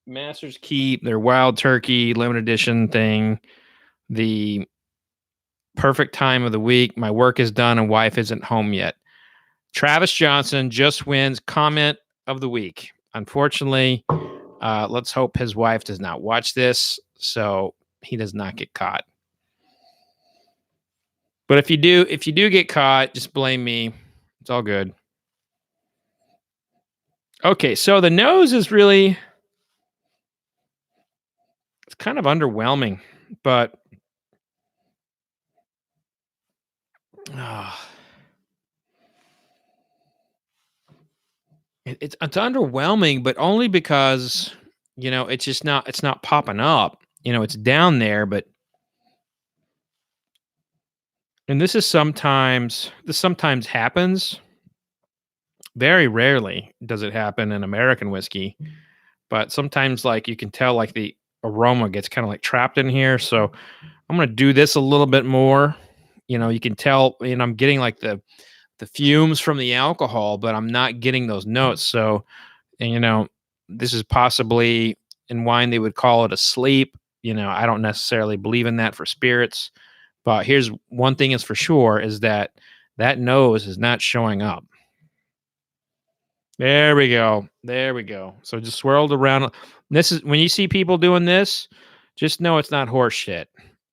Master's Keep, their Wild Turkey limited edition thing, the perfect time of the week. My work is done and wife isn't home yet. Travis Johnson just wins comment of the week. Unfortunately, let's hope his wife does not watch this, so he does not get caught. But if you do get caught, just blame me. It's all good. Okay, so the nose is really, it's kind of underwhelming, but it's underwhelming, but only because it's not popping up. It's down there, but and this sometimes happens. Very rarely does it happen in American whiskey, but sometimes like you can tell like the aroma gets kind of like trapped in here. So I'm going to do this a little bit more. You can tell, I'm getting like the fumes from the alcohol, but I'm not getting those notes. So, and this is possibly in wine, they would call it a sleep. I don't necessarily believe in that for spirits, but here's one thing is for sure is that nose is not showing up. There we go. So just swirled around. This is when you see people doing this, just know it's not horse shit,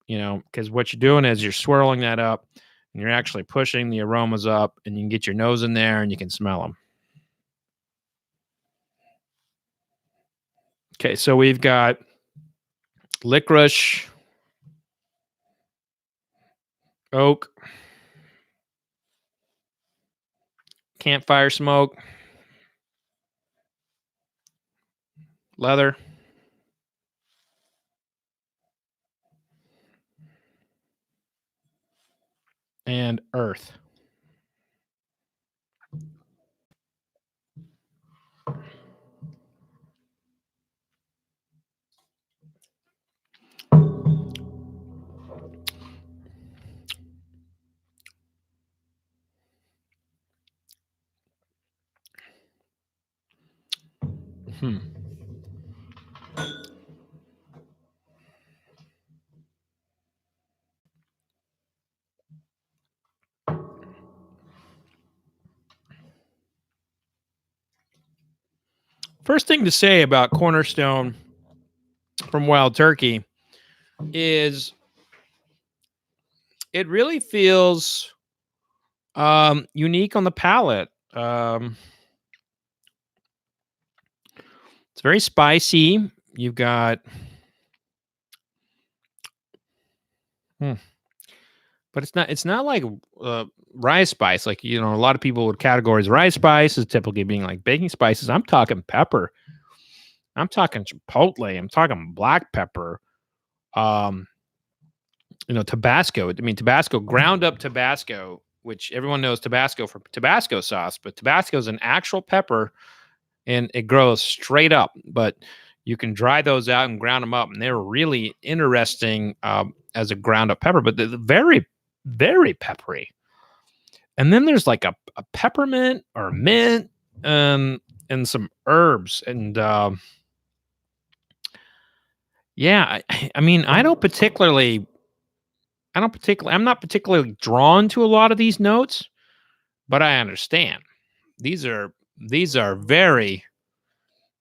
because what you're doing is you're swirling that up and you're actually pushing the aromas up, and you can get your nose in there and you can smell them. Okay, so we've got licorice, oak, campfire smoke, leather, and earth. First thing to say about Cornerstone from Wild Turkey is it really feels unique on the palate. It's very spicy. You've got but it's not like rye spice. Like, a lot of people would categorize rye spice as typically being like baking spices. I'm talking pepper. I'm talking chipotle. I'm talking black pepper. Tabasco. I mean, Tabasco, ground up Tabasco, which everyone knows Tabasco for Tabasco sauce, but Tabasco is an actual pepper and it grows straight up. But you can dry those out and ground them up, and they're really interesting as a ground up pepper, but they're very, very peppery. And then there's like a peppermint or mint and some herbs. And yeah, I mean, I'm not particularly drawn to a lot of these notes, but I understand. These are very,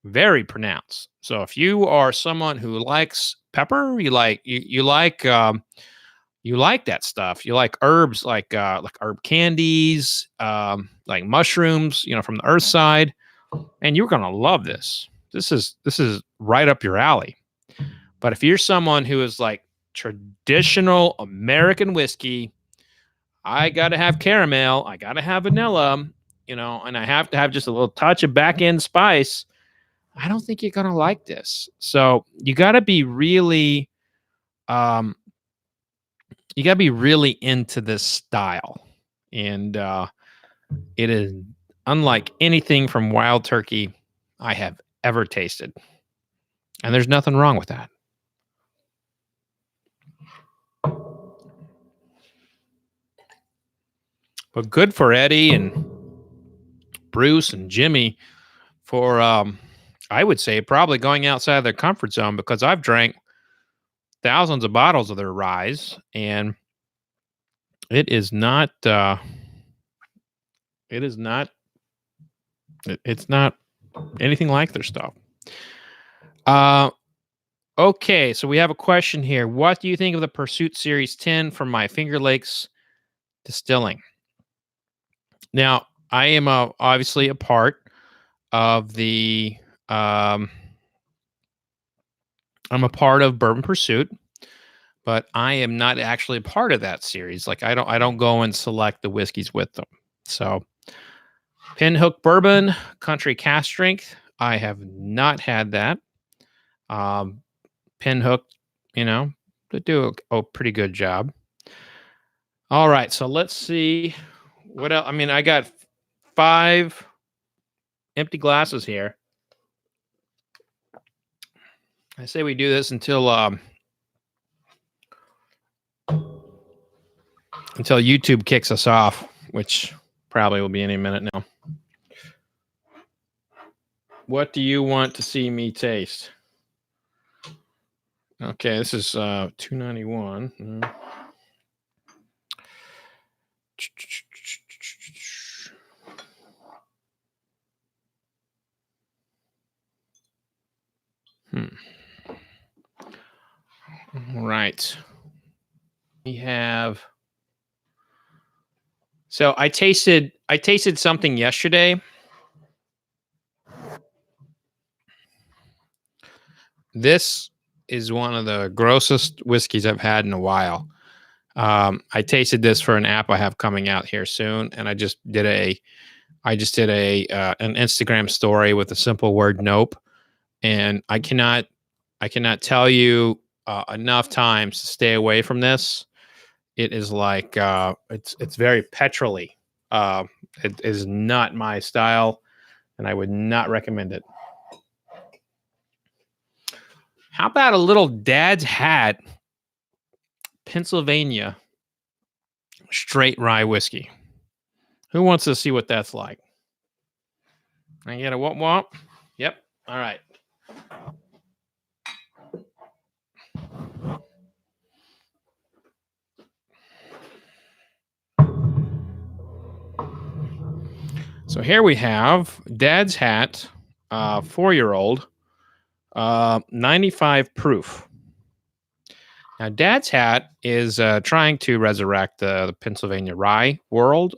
very pronounced. So if you are someone who likes pepper, you like that stuff. You like herbs, like herb candies, like mushrooms, from the earth side, and you're gonna love this. This is right up your alley. But if you're someone who is like traditional American whiskey, I gotta have caramel, I gotta have vanilla, and I have to have just a little touch of back end spice. I don't think you're gonna like this. So you gotta be really into this style. And it is unlike anything from Wild Turkey I have ever tasted. And there's nothing wrong with that. But good for Eddie and Bruce and Jimmy for, I would say, probably going outside of their comfort zone, because I've drank thousands of bottles of their ryes, and it's not anything like their stuff. Okay, so we have a question here. What do you think of the Pursuit Series 10 from my Finger Lakes Distilling? Now, I am obviously a part of the I'm a part of Bourbon Pursuit, but I am not actually a part of that series. Like I don't go and select the whiskeys with them. So Pinhook Bourbon, Country Cask Strength, I have not had that. Pinhook, they do a pretty good job. All right, so let's see what else. I mean, I got 5 empty glasses here. I say we do this until YouTube kicks us off, which probably will be any minute now. What do you want to see me taste? Okay, this is $2.91. All right. We have. So I tasted something yesterday. This is one of the grossest whiskeys I've had in a while. I tasted this for an app I have coming out here soon, and I just did an Instagram story with a simple word "nope," and I cannot tell you enough times to stay away from this. It is like it's very petrol-y. It is not my style, and I would not recommend it. How about a little Dad's Hat Pennsylvania straight rye whiskey? Who wants to see what that's like? I get a womp. Yep. All right. So here we have Dad's Hat, 4-year-old, 95 proof. Now, Dad's Hat is trying to resurrect the Pennsylvania rye world.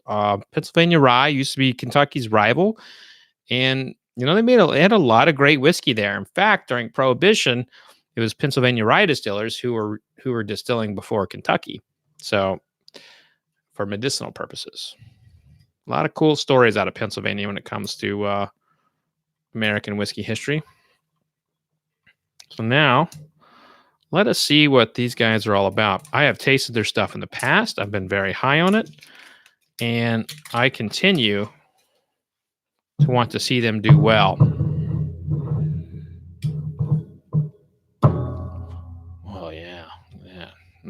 Pennsylvania rye used to be Kentucky's rival, and they had a lot of great whiskey there. In fact, during Prohibition, it was Pennsylvania rye distillers who were distilling before Kentucky, so for medicinal purposes. A lot of cool stories out of Pennsylvania when it comes to American whiskey history. So now, let us see what these guys are all about. I have tasted their stuff in the past. I've been very high on it. And I continue to want to see them do well.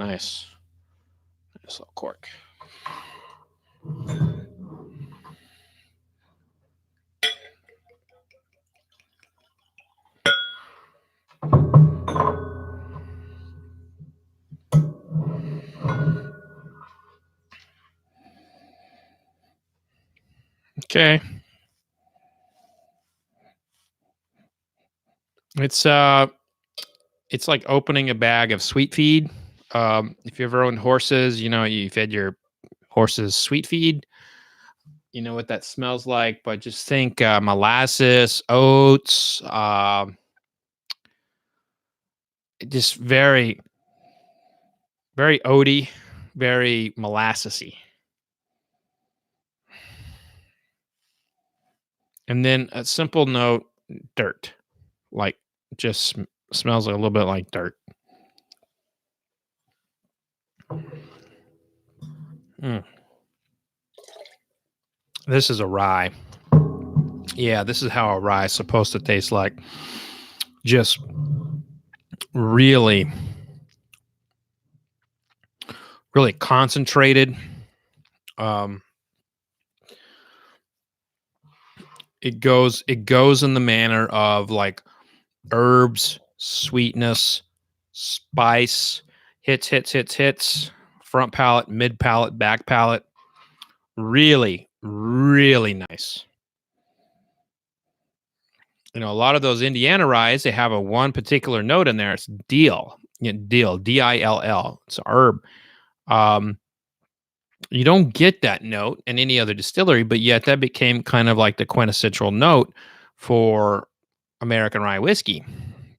nice. Nice little cork. Okay. It's like opening a bag of sweet feed. If you ever owned horses, you fed your horses sweet feed. You know what that smells like, but just think molasses, oats, just very, very oaty, very molassesy. And then a simple note, dirt, like just smells a little bit like dirt. This is a rye. Yeah, this is how a rye is supposed to taste like. Just really, really concentrated. It goes in the manner of like herbs, sweetness, spice, hits, front palate, mid palate, back palate. Really, really nice. A lot of those Indiana ryes, they have a one particular note in there. It's dill, dill, D-I-L-L. It's a herb. You don't get that note in any other distillery, but yet that became kind of like the quintessential note for American rye whiskey.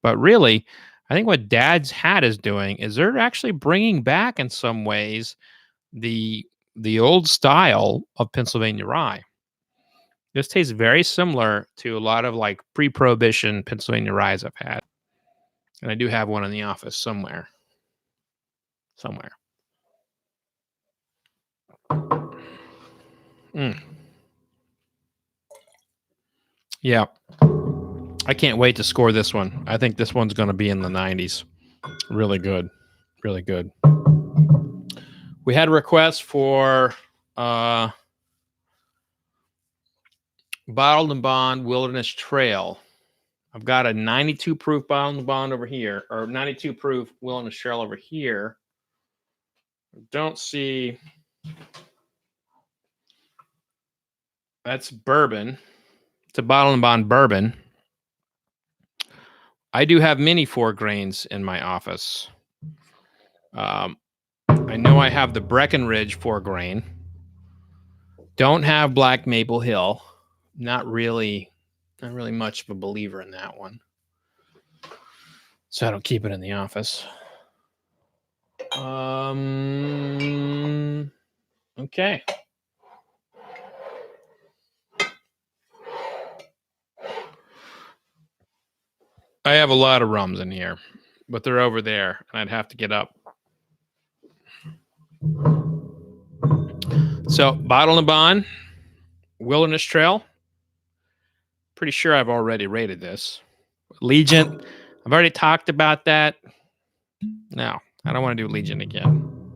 But really, I think what Dad's Hat is doing is they're actually bringing back in some ways the old style of Pennsylvania rye. This tastes very similar to a lot of like pre-prohibition Pennsylvania ryes I've had. And I do have one in the office somewhere. Yeah. I can't wait to score this one. I think this one's going to be in the 90s. Really good. Really good. We had a request for Bottled and Bond Wilderness Trail. I've got a 92 proof Bottled and Bond over here, or 92 proof Wilderness Trail over here. Don't see. That's bourbon. It's a Bottled and Bond bourbon. I do have mini 4 grains in my office. I know I have the Breckenridge 4 grain. Don't have Black Maple Hill. Not really much of a believer in that one. So I don't keep it in the office. Okay. I have a lot of rums in here, but they're over there, and I'd have to get up. So, Bottled and Bond, Wilderness Trail. Pretty sure I've already rated this. Legion, I've already talked about that. No, I don't want to do Legion again.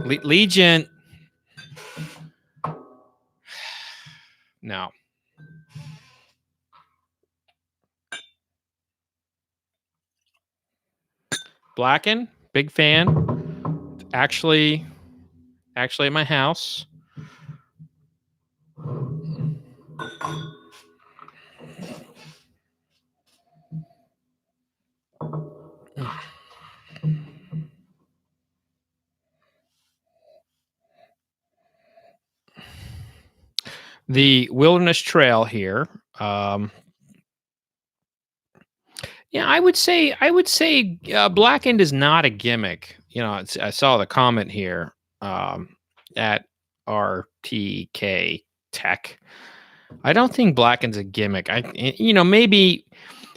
Legion. No. Blacken, big fan. Actually at my house. The Wilderness Trail here. Yeah, I would say Blackened is not a gimmick. I saw the comment here at RTK Tech. I don't think Blackened's a gimmick.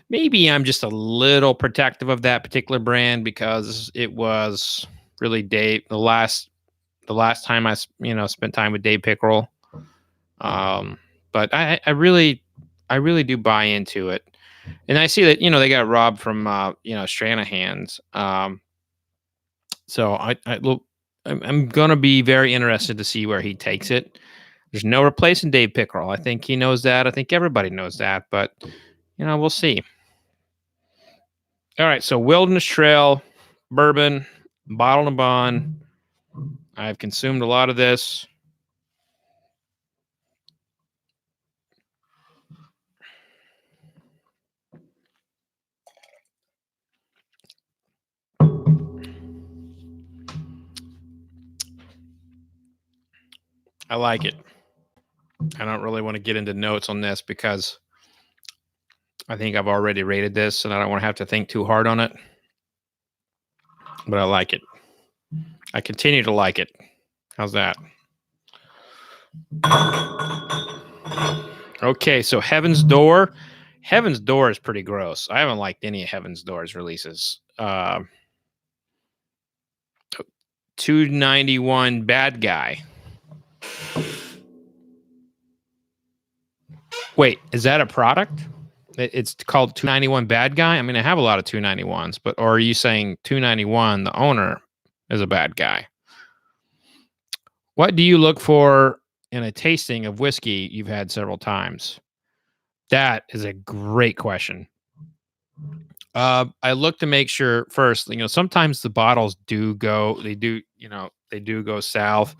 Maybe I'm just a little protective of that particular brand because it was really Dave the last time I spent time with Dave Pickerel. But I really do buy into it. And I see that, they got robbed from, Stranahan's. So I'm going to be very interested to see where he takes it. There's no replacing Dave Pickerel. I think he knows that. I think everybody knows that, but we'll see. All right, so Wilderness Trail bourbon, bottled and bond. I've consumed a lot of this. I like it. I don't really want to get into notes on this because I think I've already rated this and I don't want to have to think too hard on it. But I like it. I continue to like it. How's that? Okay, so Heaven's Door. Heaven's Door is pretty gross. I haven't liked any of Heaven's Door's releases. 291 Bad Guy. Wait, is that a product? It's called 291 Bad Guy? I mean, I have a lot of 291s, but or are you saying 291, the owner, is a bad guy? What do you look for in a tasting of whiskey you've had several times? That is a great question. I look to make sure first, sometimes the bottles do go south.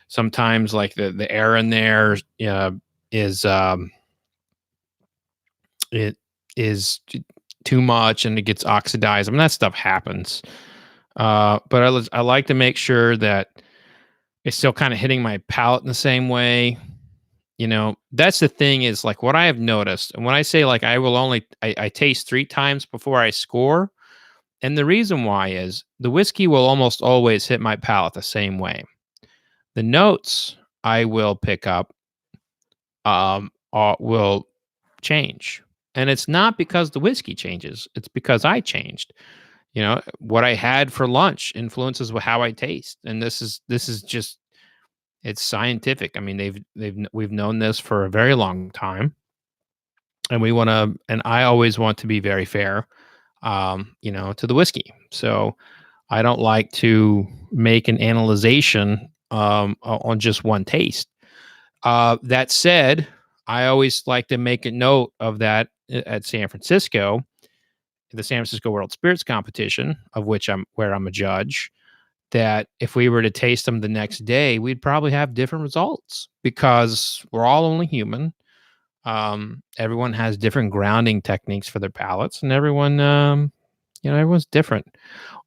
Sometimes like the air in there is it is too much and it gets oxidized. I mean, that stuff happens. But I like to make sure that it's still kind of hitting my palate in the same way. That's the thing is like what I have noticed. And when I say like I taste 3 times before I score. And the reason why is the whiskey will almost always hit my palate the same way. The notes I will pick up will change. And it's not because the whiskey changes. It's because I changed. What I had for lunch influences how I taste. And this is just, it's scientific. I mean, we've known this for a very long time. And I always want to be very fair, to the whiskey. So I don't like to make an analyzation on just one taste. That said, I always like to make a note of that at San Francisco, the San Francisco World Spirits Competition, of which I'm a judge. That if we were to taste them the next day, we'd probably have different results because we're all only human. Everyone has different grounding techniques for their palates, and everyone's different.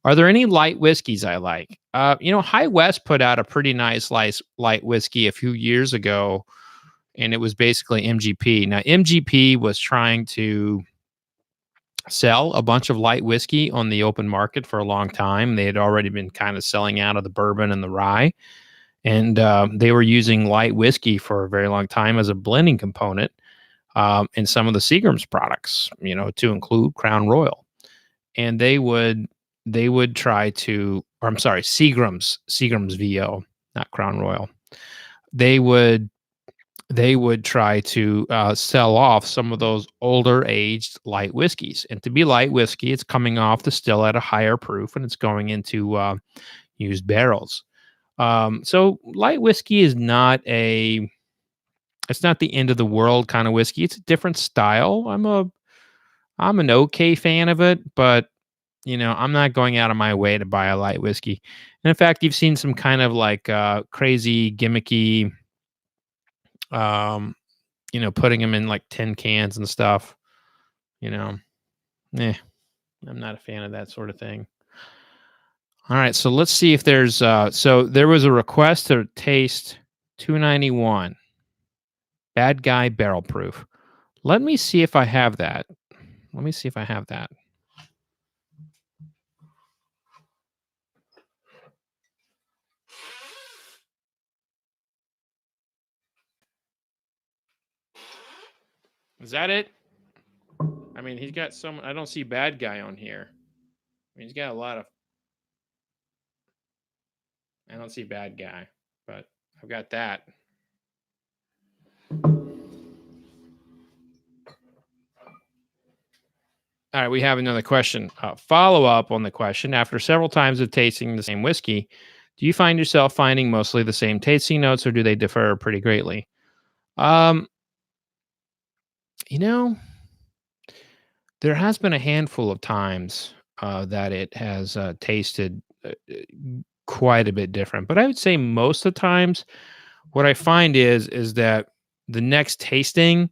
Are there any light whiskeys I like? High West put out a pretty nice light whiskey a few years ago, and it was basically MGP. Now, MGP was trying to sell a bunch of light whiskey on the open market for a long time. They had already been kind of selling out of the bourbon and the rye, and they were using light whiskey for a very long time as a blending component in some of the Seagram's products, to include Crown Royal. And they would try to, or I'm sorry, Seagram's VO, not Crown Royal. They would try to sell off some of those older aged light whiskeys. And to be light whiskey, it's coming off the still at a higher proof and it's going into used barrels. So light whiskey is it's not the end of the world kind of whiskey. It's a different style. I'm an okay fan of it, but I'm not going out of my way to buy a light whiskey. And in fact, you've seen some kind of like crazy gimmicky, putting them in like tin cans and stuff. I'm not a fan of that sort of thing. All right, so let's see if there's so there was a request to taste 291 Bad Guy Barrel Proof. Let me see if I have that. Is that it? I mean, he's got some. I don't see Bad Guy on here. I mean, he's got a lot of. I don't see Bad Guy, but I've got that. All right, we have another question. Follow up on the question. After several times of tasting the same whiskey, do you find yourself finding mostly the same tasting notes, or do they differ pretty greatly? Um, you know, there has been a handful of times that it has tasted quite a bit different, but I would say most of the times, what I find is that the next tasting,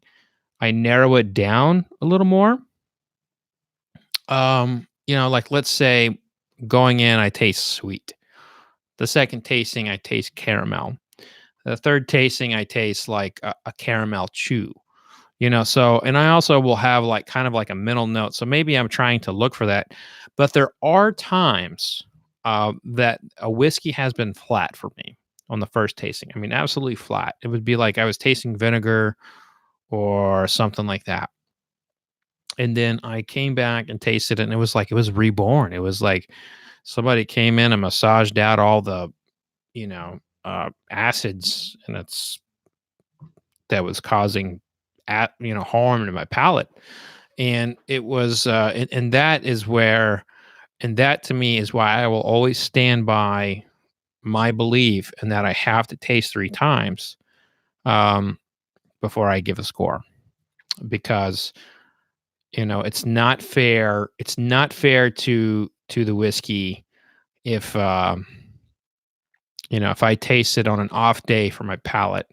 I narrow it down a little more. Like let's say going in, I taste sweet. The second tasting, I taste caramel. The third tasting, I taste like a caramel chew. So and I also will have like kind of like a middle note. So maybe I'm trying to look for that, but there are times that a whiskey has been flat for me on the first tasting. I mean, absolutely flat. It would be like I was tasting vinegar or something like that. And then I came back and tasted it, and it was like it was reborn. It was like somebody came in and massaged out all the, acids, and it's that was causing harm to my palate. And it was, and that is where, and that to me is why I will always stand by my belief, and that I have to taste 3 times um, before I give a score, because it's not fair. It's not fair to the whiskey if if I taste it on an off day for my palate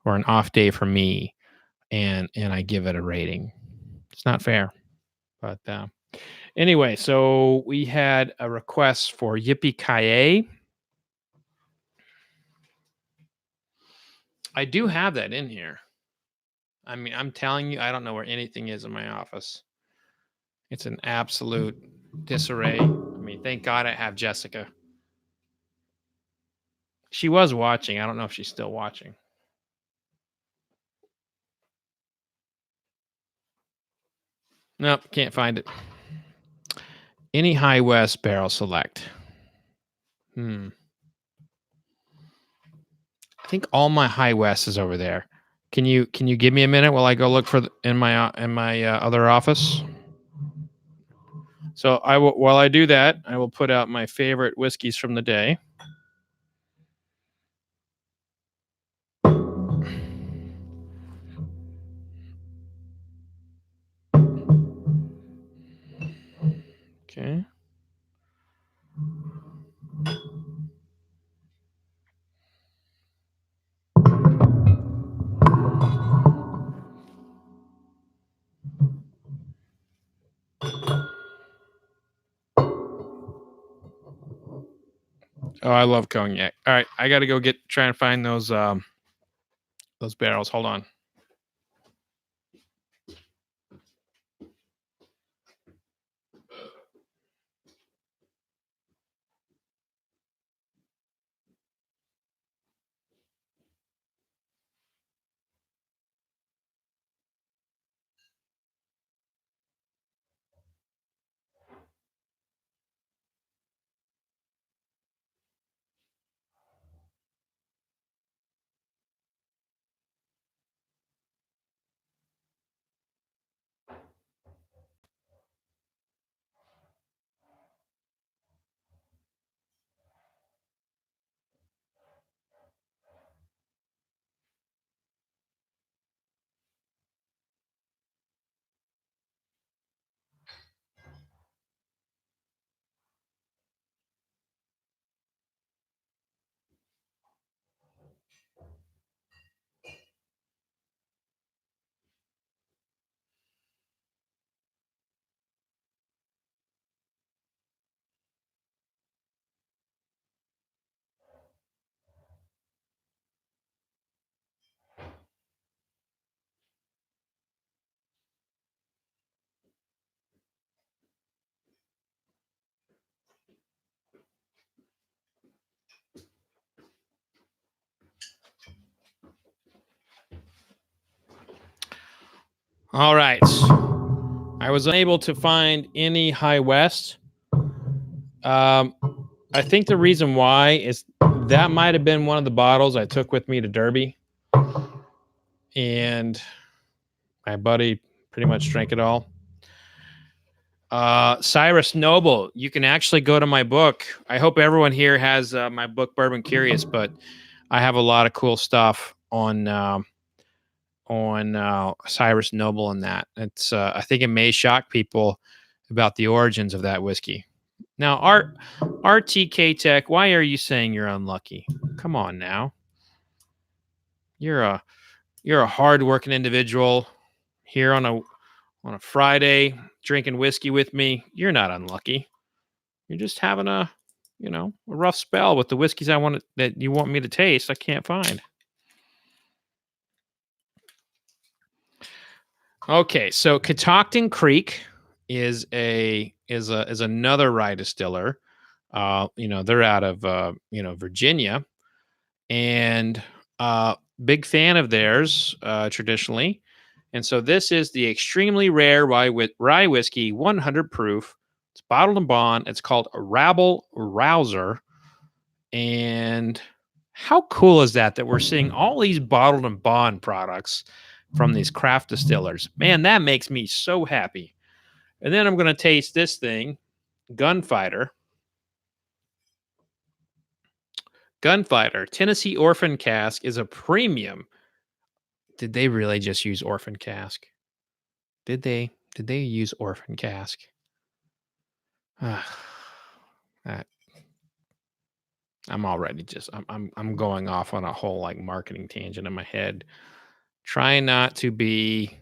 or an off day for me, and I give it a rating. It's not fair. But anyway, so we had a request for Yippee Ki I do have that in here. I mean, I'm telling you, I don't know where anything is in my office. It's an absolute disarray. I mean, thank God I have Jessica. She was watching. I don't know if she's still watching. Nope, can't find it. Any High West barrel select. I think all my High West is over there. Can you give me a minute while I go look for in my other office? So while I do that, I will put out my favorite whiskeys from the day. Okay. Oh, I love cognac. All right, I got to go try and find those barrels. Hold on. All right. I was unable to find any High West. I think the reason why is that might have been one of the bottles I took with me to Derby, and my buddy pretty much drank it all. Cyrus Noble, you can actually go to my book. I hope everyone here has my book, Bourbon Curious, but I have a lot of cool stuff on Cyrus Noble and that. It's I think it may shock people about the origins of that whiskey. Now, RTK Tech, why are you saying you're unlucky? Come on now. You're a hardworking individual here on a Friday drinking whiskey with me. You're not unlucky. You're just having a rough spell with the whiskeys that you want me to taste. I can't find. Okay, so Catoctin Creek is another rye distiller. They're out of Virginia, and big fan of theirs traditionally. And so this is the extremely rare rye whiskey, 100 proof. It's bottled and bond. It's called a Rabble Rouser. And how cool is that we're seeing all these bottled and bond products from these craft distillers? Man, that makes me so happy. And then I'm going to taste this thing, Gunfighter. Gunfighter, Tennessee Orphan Cask is a premium. Did they really just use Orphan Cask? Did they use Orphan Cask? I'm already I'm going off on a whole like marketing tangent in my head. Try not to be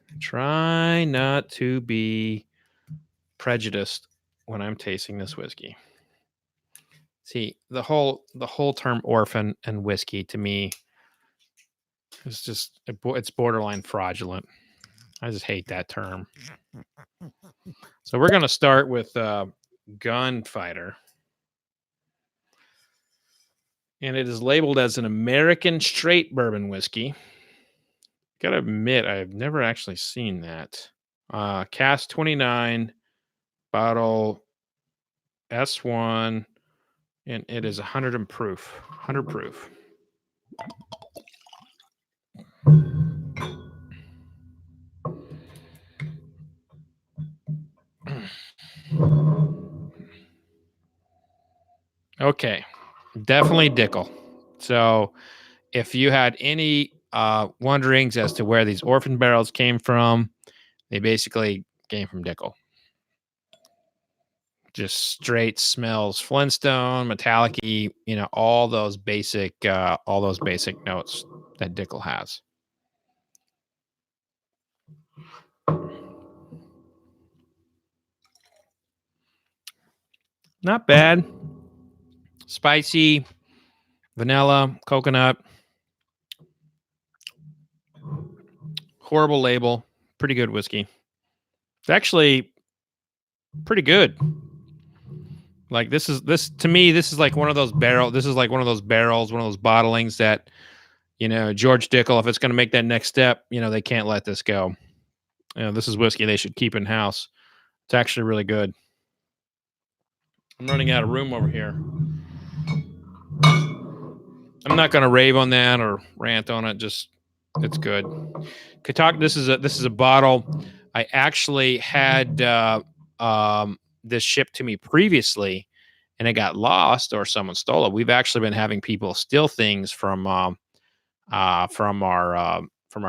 prejudiced when I'm tasting this whiskey. See, the whole term orphan and whiskey to me is just it's borderline fraudulent. I just hate that term. So we're going to start with Gunfighter. And it is labeled as an American straight bourbon whiskey. Gotta admit, I've never actually seen that. Cask 29, bottle S1, and it is 100 proof. 100 proof. Okay, definitely Dickel. So if you had any wonderings as to where these orphan barrels came from, they basically came from Dickel. Just straight smells Flintstone, metallic-y, all those basic notes that Dickel has. Not bad. Spicy, vanilla, coconut. Horrible label. Pretty good whiskey. It's actually pretty good. Like this to me, this is like one of those barrels, one of those bottlings that, George Dickel, if it's going to make that next step, they can't let this go. This is whiskey they should keep in house. It's actually really good. I'm running out of room over here. I'm not going to rave on that or rant on it. Just, it's good. This is a bottle. I actually had this shipped to me previously, and it got lost or someone stole it. We've actually been having people steal things from our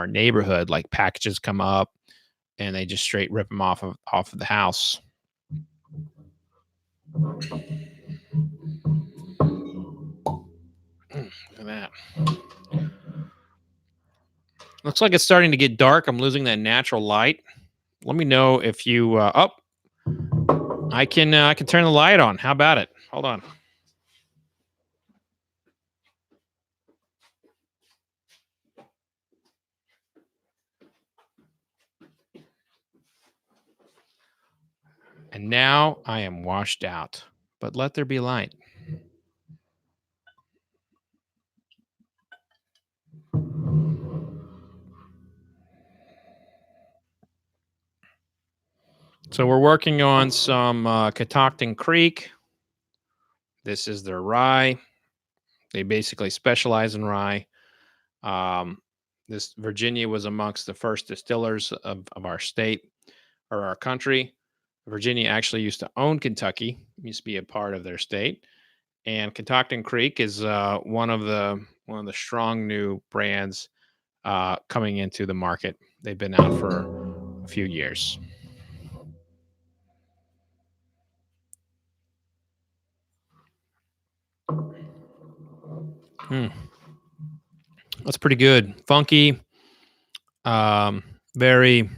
neighborhood. Like packages come up, and they just straight rip them off of the house. Look at that. Looks like it's starting to get dark. I'm losing that natural light. Let me know if you I can turn the light on. How about it? Hold on. And now I am washed out. But let there be light. So we're working on some Catoctin Creek. This is their rye. They basically specialize in rye. This Virginia was amongst the first distillers of our state or our country. Virginia actually used to own Kentucky, used to be a part of their state. And Catoctin Creek is one of the strong new brands coming into the market. They've been out for a few years. That's pretty good. Funky, very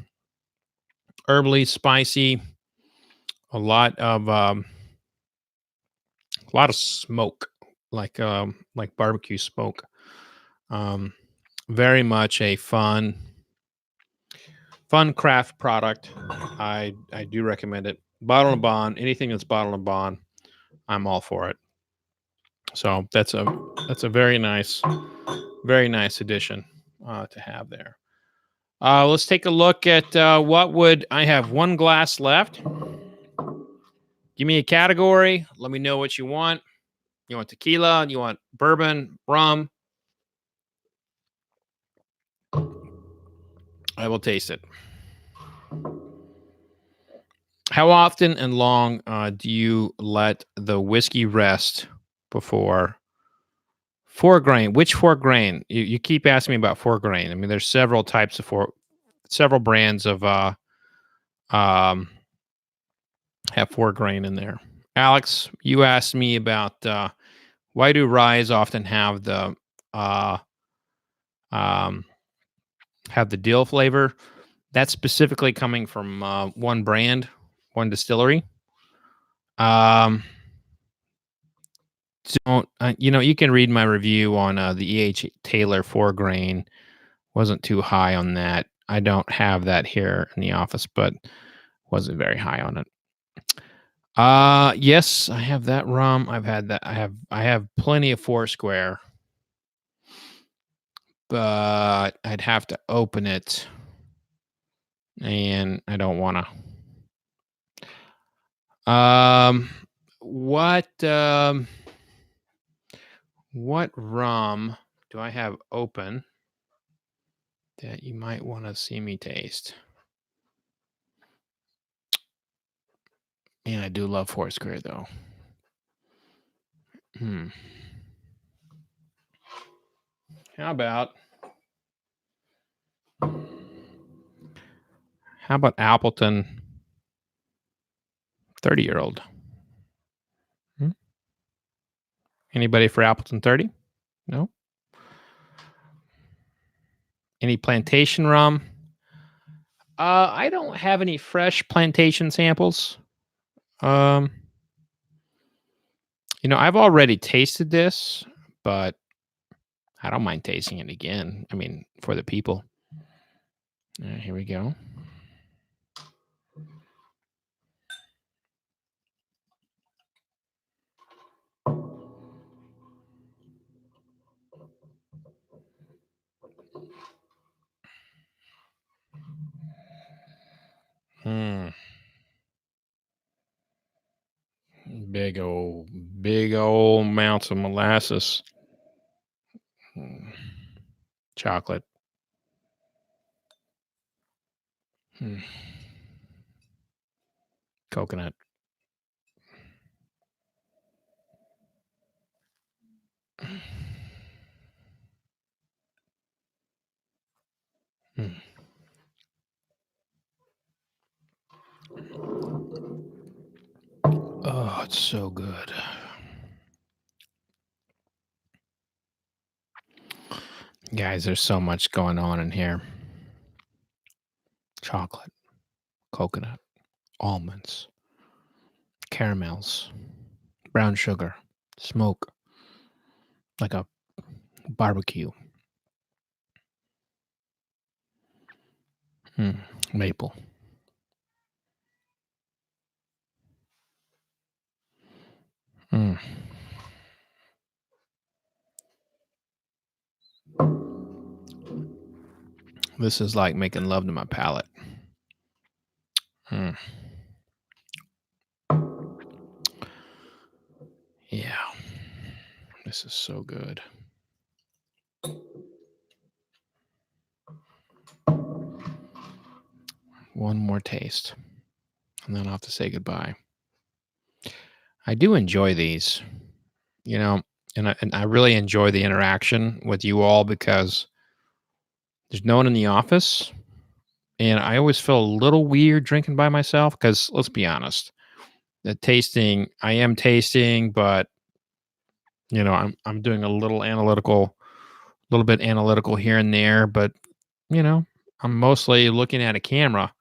herbally, spicy. A lot of smoke, like barbecue smoke. Very much a fun craft product. I do recommend it. Bottle and bond, anything that's bottle and bond, I'm all for it. So that's a very nice addition to have there. Let's take a look at what would I have. One glass left. Give me a category. Let me know what you want. You want tequila? You want bourbon, rum? I will taste it. How often and long do you let the whiskey rest before 4-grain? Which 4-grain? You keep asking me about 4-grain. I mean, there's several types of several brands of have 4-grain in there. Alex, you asked me about why do ryes often have the dill flavor. That's specifically coming from one brand, one distillery. You can read my review on the E.H. Taylor 4-grain. Wasn't too high on that. I don't have that here in the office, but wasn't very high on it. Yes, I have that rum. I've had that. I have plenty of Foursquare, but I'd have to open it, and I don't want to. What rum do I have open that you might want to see me taste? And I do love Foursquare, though. How about Appleton 30-year-old? Anybody for Appleton 30? No? Any plantation rum? I don't have any fresh plantation samples. I've already tasted this, but I don't mind tasting it again. I mean, for the people. Here we go. Big old amounts of molasses. Chocolate. Coconut. Oh, it's so good. Guys, there's so much going on in here. Chocolate, coconut, almonds, caramels, brown sugar, smoke, like a barbecue. Maple. This is like making love to my palate. Yeah. This is so good. One more taste. And then I'll have to say goodbye. I do enjoy these, and I really enjoy the interaction with you all because there's no one in the office. And I always feel a little weird drinking by myself because let's be honest, I am tasting, but I'm doing a little bit analytical here and there, but you know, I'm mostly looking at a camera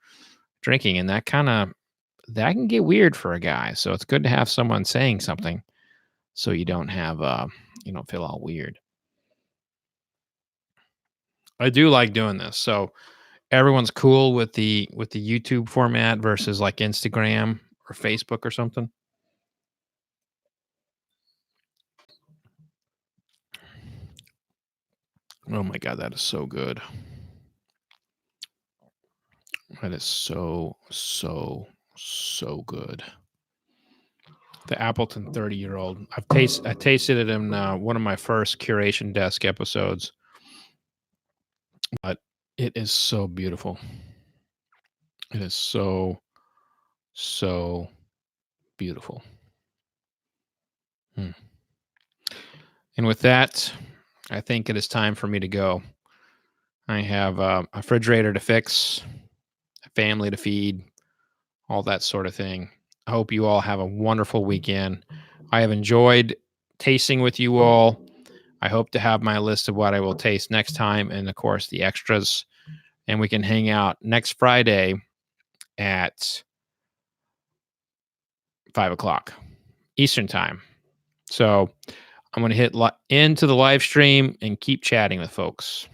drinking, and that can get weird for a guy. So it's good to have someone saying something so you don't feel all weird. I do like doing this. So everyone's cool with the YouTube format versus like Instagram or Facebook or something. Oh my god, that is so good. That is so so good. The Appleton 30-year-old. I tasted it in one of my first curation desk episodes, but it is so beautiful. It is so so beautiful. Hmm. And with that, I think it is time for me to go. I have a refrigerator to fix, a family to feed, all that sort of thing. I hope you all have a wonderful weekend. I have enjoyed tasting with you all. I hope to have my list of what I will taste next time and, of course, the extras. And we can hang out next Friday at 5 o'clock Eastern time. So I'm going to hit into the live stream and keep chatting with folks.